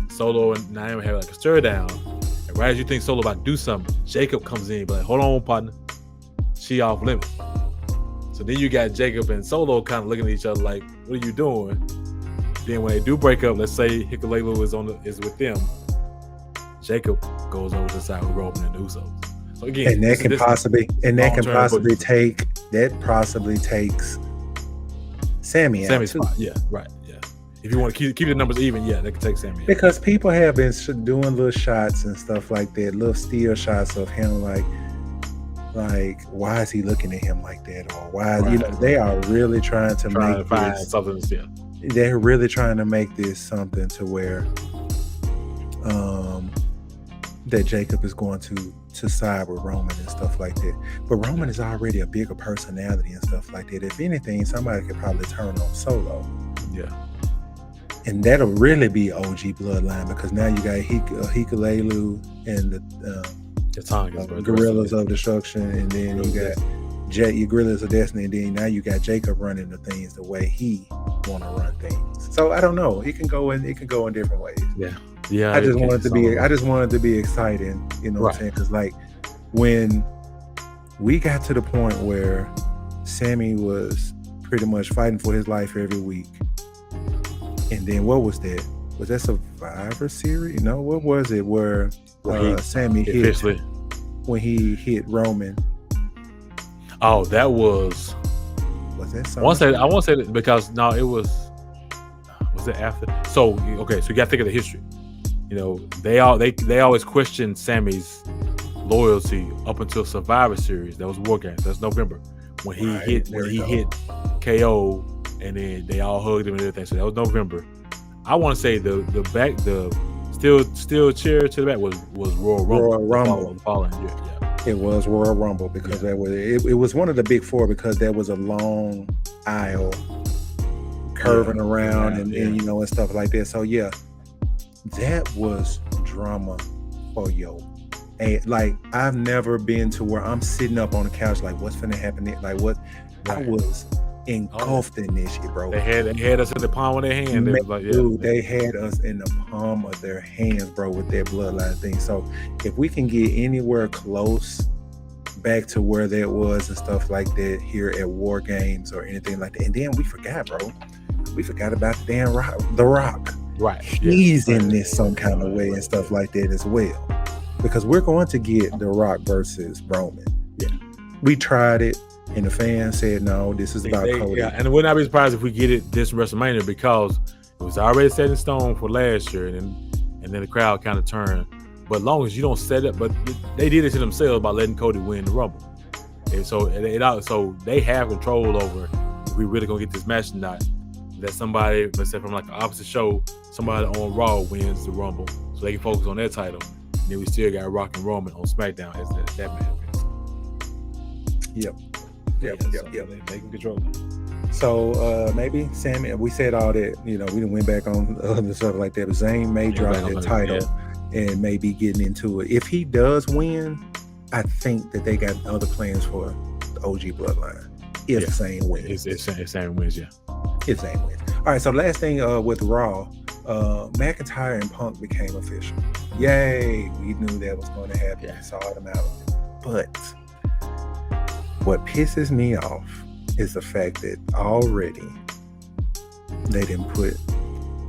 Solo and Naomi have like a stir down, and right as you think Solo about to do something, Jacob comes in, but like, hold on, partner, she off limit. So then you got Jacob and Solo kind of looking at each other like, what are you doing? Then when they do break up, let's say Hikulelu is with them, Jacob goes over to the side with Roman and the Usos. So again, and that possibly takes Sammy's spot. Yeah, right. Yeah. If you want to keep the numbers even, yeah, they can take Sammy out. Because people have been doing little shots and stuff like that, little steal shots of him, like why is he looking at him like that, or why they are really trying to find something. Yeah. They're really trying to make this something to where that Jacob is going to side with Roman and stuff like that. But Roman is already a bigger personality and stuff like that. If anything, somebody could probably turn on Solo. Yeah. And that'll really be OG bloodline, because now you got Hikulelu and the Gorillas of Destruction, and then you got your Gorillas of Destiny, and then now you got Jacob running the things the way he want to run things. So I don't know. It can go in different ways. Yeah. Yeah. I just wanted to be exciting, what I'm saying? Because like when we got to the point where Sammy was pretty much fighting for his life every week, and then what was that? Was that Survivor Series? No, what was it? Where Sammy hit when he hit Roman? Oh, that was that something? I won't say that because no, it was it after? So okay, so you got to think of the history. They always question Sammy's loyalty up until Survivor Series. That was War Games. That's November when he hit KO, and then they all hugged him and everything. So that was November. I want to say the still cheer to the back was Royal Rumble. Following year. Yeah. It was Royal Rumble because that was it was one of the big four, because there was a long aisle curving around and and stuff like that. So yeah, that was drama for yo. And like I've never been to where I'm sitting up on the couch like what's finna happen next? Like what I was engulfed in this shit, bro. They had us in the palm of their hand. They had us in the palm of their hands, bro, with their bloodline thing. So if we can get anywhere close back to where that was and stuff like that here at War Games or anything like that, and then we forgot, bro. We forgot about the damn The Rock. Right. He's in this some kind of way and stuff like that as well. Because we're going to get The Rock versus Roman. Yeah. We tried it, and the fans said, no, this is about Cody. Yeah, and we'll not be surprised if we get it this WrestleMania, because it was already set in stone for last year, and then the crowd kind of turned. But as long as you don't set it, but they did it to themselves by letting Cody win the Rumble. And so they have control over if we really going to get this match or not. That somebody, let's say from like the opposite show, somebody on Raw wins the Rumble, so they can focus on their title. And then we still got Rock and Roman on SmackDown as that man. Yep. They can control it. So maybe Sammy, we said all that, we didn't went back on other stuff like that, but Zayn may drop that title and may be getting into it. If he does win, I think that they got other plans for the OG bloodline. If Zayn wins. If Zayn wins, yeah. If Zayn wins. All right, so last thing with Raw, McIntyre and Punk became official. Yay! We knew that was going to happen. Yeah. Saw them out. But what pisses me off is the fact that already they didn't put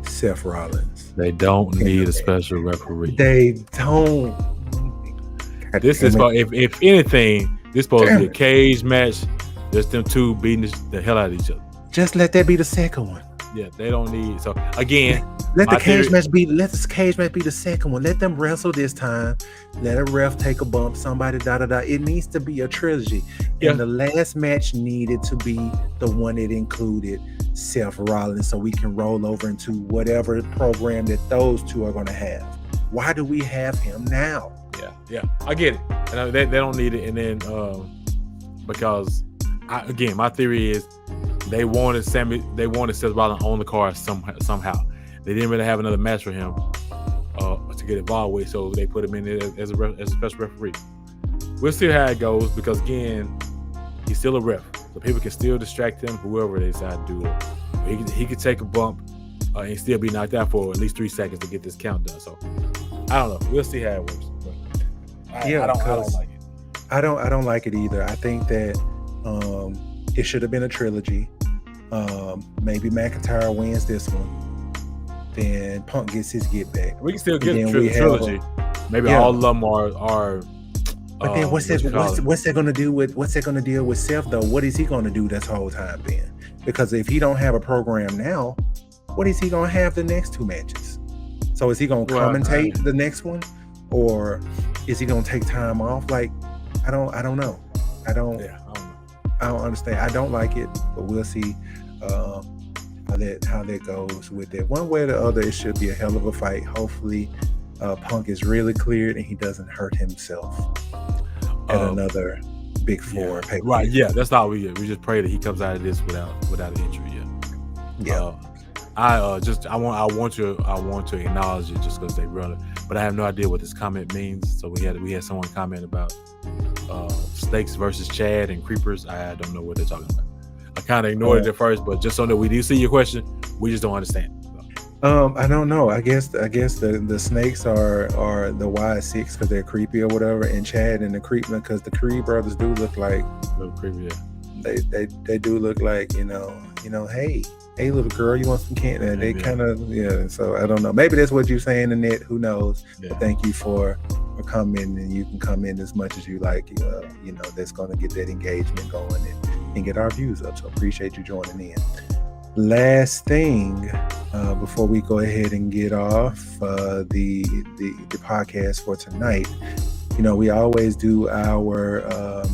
Seth Rollins. They don't need a special referee. They don't. This is if anything, this supposed to be a cage match. Just them two beating the hell out of each other. Just let that be the second one. Yeah, they don't need. So again, let the cage match be the second one. Let them wrestle this time. Let a ref take a bump. Somebody It needs to be a trilogy. Yeah. And the last match needed to be the one that included Seth Rollins, so we can roll over into whatever program that those two are going to have. Why do we have him now? Yeah, I get it. And they don't need it. And then because my theory is they wanted Seth Rollins on the card somehow. They didn't really have another match for him to get involved with, so they put him in there as a special referee. We'll see how it goes, because again, he's still a ref, so people can still distract him, whoever they decide to do it. He could take a bump and still be knocked out for at least 3 seconds to get this count done. So I don't know. We'll see how it works. I don't like it. I don't like it either. I think that it should have been a trilogy. Maybe McIntyre wins this one. Then Punk gets his get back. We can still get a trilogy. Maybe all of them are. But then what's that going to do with Seth though? What is he going to do this whole time then? Because if he don't have a program now, what is he going to have the next 2 matches? So is he going to commentate the next one, or is he going to take time off? Like, I don't know. I don't understand. I don't like it, but we'll see how that goes with it. One way or the other, it should be a hell of a fight. Hopefully, Punk is really cleared and he doesn't hurt himself at another Big Four pay-per-view. Right? Yeah, that's all we get. We just pray that he comes out of this without an injury. Yeah. I want to acknowledge it just because they run it, but I have no idea what this comment means. So we had someone comment about snakes versus Chad and creepers. I don't know what they're talking about. I kind of ignored it at first, but just so that we do see your question, we just don't understand. I don't know. I guess the snakes are the Y6 because they're creepy or whatever, and Chad and the Creep because the Creed brothers do look like little creepy. Yeah. They do look like hey little girl, you want some candy? They kind of So I don't know. Maybe that's what you're saying in it. Who knows? Yeah. But thank you for coming, and you can come in as much as you like. That's going to get that engagement going and get our views up. So appreciate you joining in. Last thing before we go ahead and get off the podcast for tonight, we always do our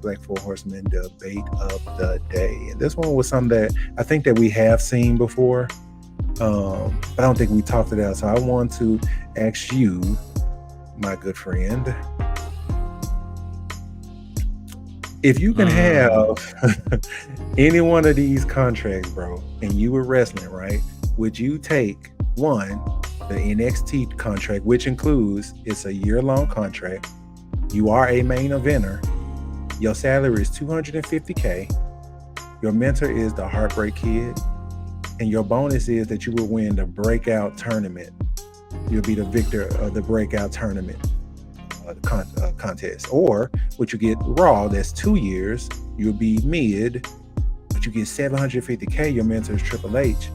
Black Four Horsemen debate of the day, and this one was something that I think that we have seen before, but I don't think we talked it out. So I want to ask you, my good friend, if you can have any one of these contracts, bro, and you were wrestling, right? Would you take one, the NXT contract, which includes it's a year-long contract, you are a main eventer, your salary is $250K, your mentor is the Heartbreak Kid, and your bonus is that you will win the breakout tournament. You'll be the victor of the breakout tournament contest. Or would you get Raw, that's 2 years, you'll be mid, but you get $750K, your mentor is Triple H,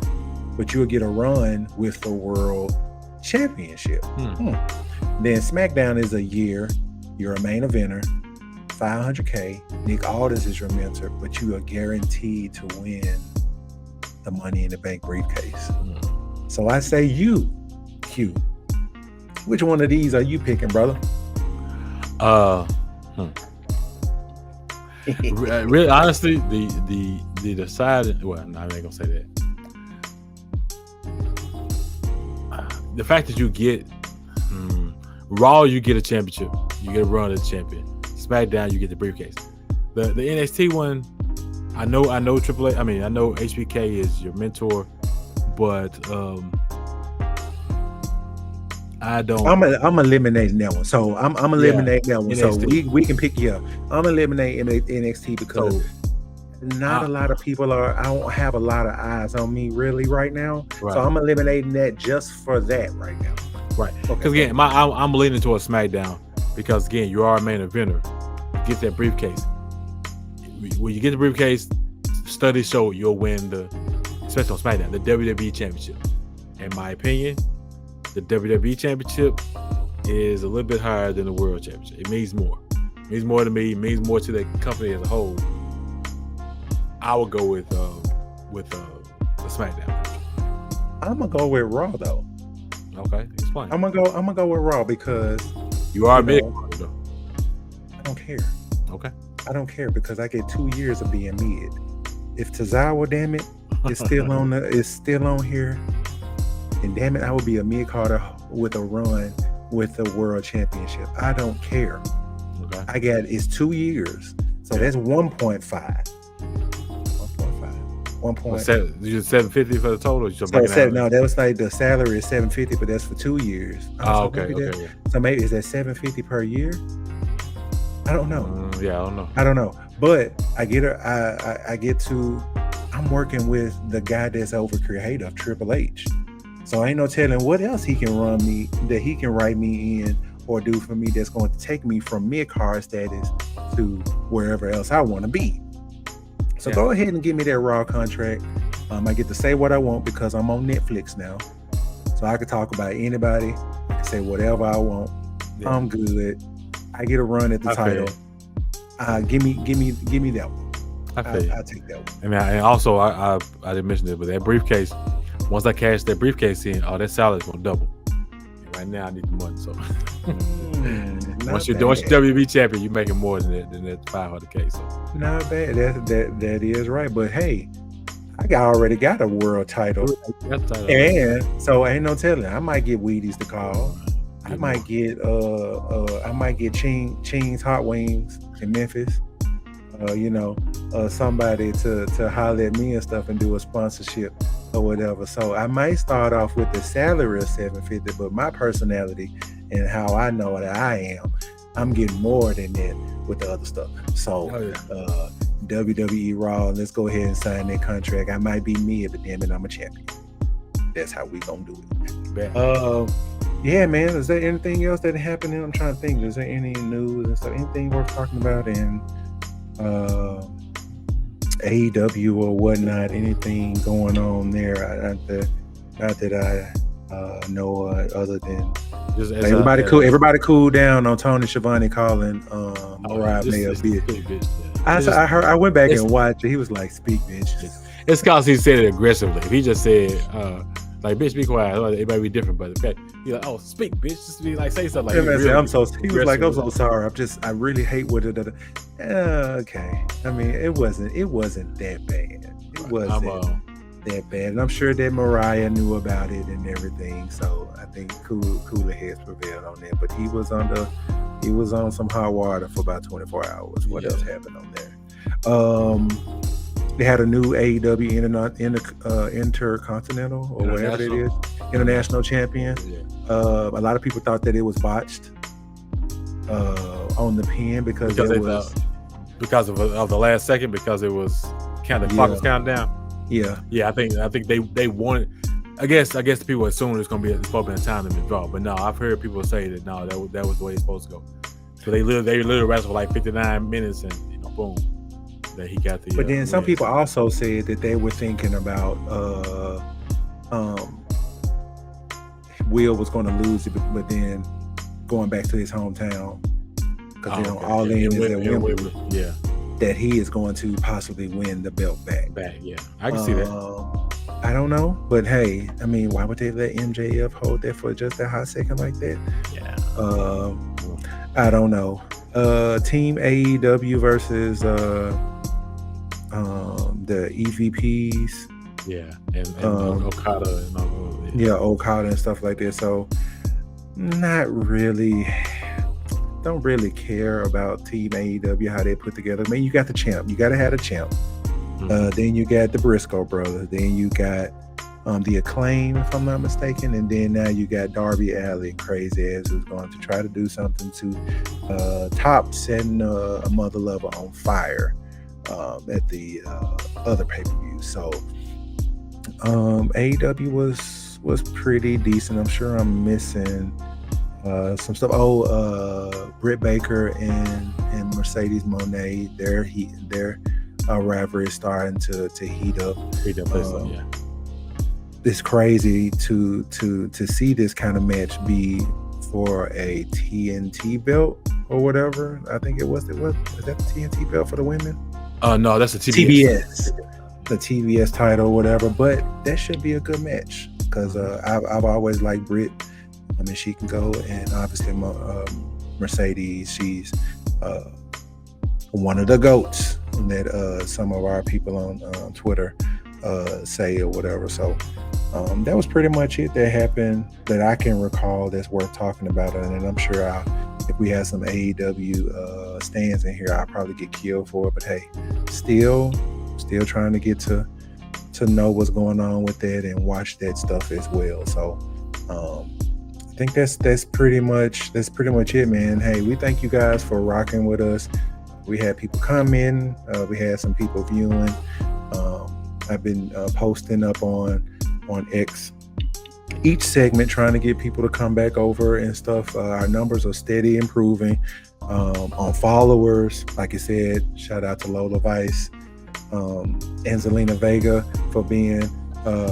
but you'll get a run with the World Championship. Then SmackDown is a year, you're a main eventer, $500K, Nick Aldis is your mentor, but you are guaranteed to win the Money in the Bank briefcase. So I say you, Q, which one of these are you picking, brother? Really, honestly, the decided. Well, no, I ain't gonna say that. The fact that you get Raw, you get a championship, you get a run as champion. SmackDown, you get the briefcase. The NXT one, I know Triple H. I mean, I know HBK is your mentor, but I don't. I'm eliminating that one. So I'm eliminating that one. NXT. So we can pick you up. I'm eliminating NXT because not a lot of people are. I don't have a lot of eyes on me really right now, Right. so I'm eliminating that just for that right now. Right. Okay. Because again, I'm leaning towards SmackDown because again, you are a main eventer. Get that briefcase. When you get the briefcase, studies show you'll win especially on SmackDown, the WWE Championship. In my opinion, the WWE Championship is a little bit higher than the World Championship. It means more. It means more to me. It means more to the company as a whole. I would go with the SmackDown. I'm gonna go with Raw though. Okay, explain. I'm gonna go with Raw because you are mid. I don't care. Okay. I don't care because I get 2 years of being mid. If Tozawa, damn it, is still on here, and damn it, I will be a mid carder with a run with the World Championship. I don't care. Okay. It's 2 years, so that's 1.5. 1.7. You just 750 for the total. No, that was like the salary is 750, but that's for 2 years. Okay. So maybe is that 750 per year? I don't know. Yeah, I don't know. But I'm working with the guy that's over creative, Triple H. So ain't no telling what else he can run me, that he can write me in or do for me that's going to take me from mid-card status to wherever else I want to be. So go ahead and give me that Raw contract. I get to say what I want because I'm on Netflix now. So I can talk about anybody. I can say whatever I want. Yeah. I'm good. I get a run at the title. Give me that one. I'll take that one. And also I didn't mention it, but that briefcase, once I cash that briefcase in, that salary's gonna double. And right now I need the money. So once you're WWE champion, you're making more than that 500K. So not bad. That is right. But hey, I already got a world title. And so ain't no telling. I might get Wheaties to call. I might get Ching's Hot Wings in Memphis. Somebody to holler at me and stuff and do a sponsorship or whatever. So I might start off with the salary of $750, but my personality and how I know that I am, I'm getting more than that with the other stuff. So WWE Raw, let's go ahead and sign that contract. I might be mid, but damn it, I'm a champion. That's how we gonna do it. Yeah, man. Is there anything else that happened? I'm trying to think. Is there any news and stuff? Anything worth talking about in AEW or whatnot? Anything going on there? Not that I know other than everybody cool down on Tony Schiavone calling Mariah May a bitch. I went back and watched it. He was like, "Speak, bitch." It's because he said it aggressively. If he just said like, "Bitch, be quiet," it might be different. But okay, you're like, "Oh, speak, bitch," just be like, say something. Like, he was like, "I'm so sorry. I really hate what it." Okay, I mean, it wasn't that bad. It wasn't that bad, and I'm sure that Mariah knew about it and everything. So I think cooler heads prevailed on that. But he was on some hot water for about 24 hours. What else happened on there? They had a new AEW Intercontinental or whatever it is, International Champion. A lot of people thought that it was botched on the pin because of the last second, because it was the clock was counting down. Yeah. I think they wanted. I guess the people assumed it's supposed to be a time limit draw, but no, I've heard people say that no, that was the way it's supposed to go. So they literally wrestled for like 59 minutes and boom. That he got the. But then some people also said that they were thinking about Will was going to lose it, but then going back to his hometown because all in is at Wembley. Yeah, that he is going to possibly win the belt back. Yeah, I can see that. I don't know, but hey, I mean, why would they let MJF hold that for just a hot second like that? Yeah. I don't know. Team AEW versus the EVPs. Yeah, and Okada and all. Okada and stuff like that. So, not really. Don't really care about Team AEW, how they put together. I mean, you got the champ. You got to have a champ. Then you got the Briscoe brothers. Then you got the Acclaim, if I'm not mistaken. And then now you got Darby Allin, crazy ass, who's going to try to do something to top setting a mother lover on fire. at the other pay-per-view. So AEW was pretty decent. I'm sure I'm missing some stuff. Britt Baker and Mercedes Moné, their rivalry is starting to heat up. Yeah. It's crazy to see this kind of match be for a TNT belt or whatever. I think it was. Is that the TNT belt for the women? No, that's the TBS. The TBS title or whatever. But that should be a good match because I've always liked Britt. I mean, she can go, and obviously Mercedes, she's one of the GOATs that some of our people on Twitter say or whatever. So that was pretty much it that happened that I can recall that's worth talking about. And I'm sure if we had some AEW stands in here, I'll probably get killed for it. But hey, still trying to get to know what's going on with that and watch that stuff as well. So I think that's pretty much it, man. Hey, we thank you guys for rocking with us. We had people come in, we had some people viewing. I've been posting up on X each segment, trying to get people to come back over and stuff. Our numbers are steady improving. On followers, like I said, shout out to Lola Vice, Angelina Vega for being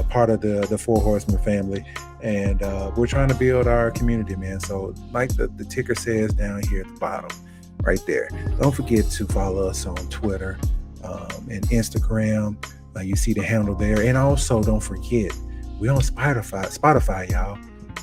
part of the Four Horsemen family. And we're trying to build our community, man. So like the ticker says down here at the bottom, right there. Don't forget to follow us on Twitter and Instagram. You see the handle there. And also don't forget, we're on Spotify, y'all.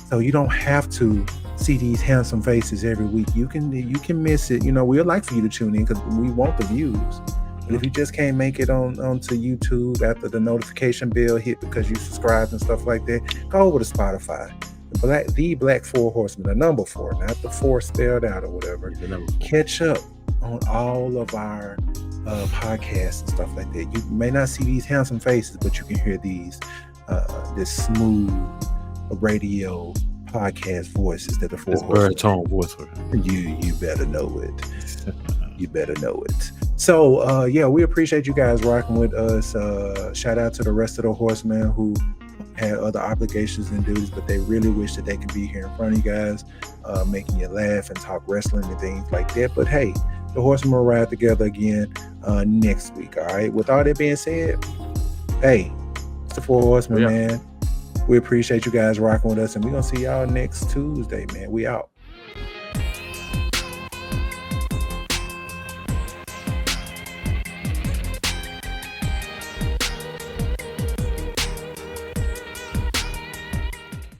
So you don't have to see these handsome faces every week. You can miss it. You know, we'd like for you to tune in because we want the views. But if you just can't make it onto YouTube after the notification bell hit because you subscribed and stuff like that, go over to Spotify. The Black Four Horsemen, the number 4, not the 4 spelled out or whatever. Catch up on all of our podcasts and stuff like that. You may not see these handsome faces, but you can hear this smooth radio podcast voices that the Four Horsemen. Baritone voice. You better know it. You better know it. So we appreciate you guys rocking with us. Shout out to the rest of the horsemen who had other obligations and duties, but they really wish that they could be here in front of you guys, making you laugh and talk wrestling and things like that. But hey, the horsemen will ride together again next week. All right. With all that being said, hey, it's the Four Horsemen, man. We appreciate you guys rocking with us, and we're gonna see y'all next Tuesday, man. We out.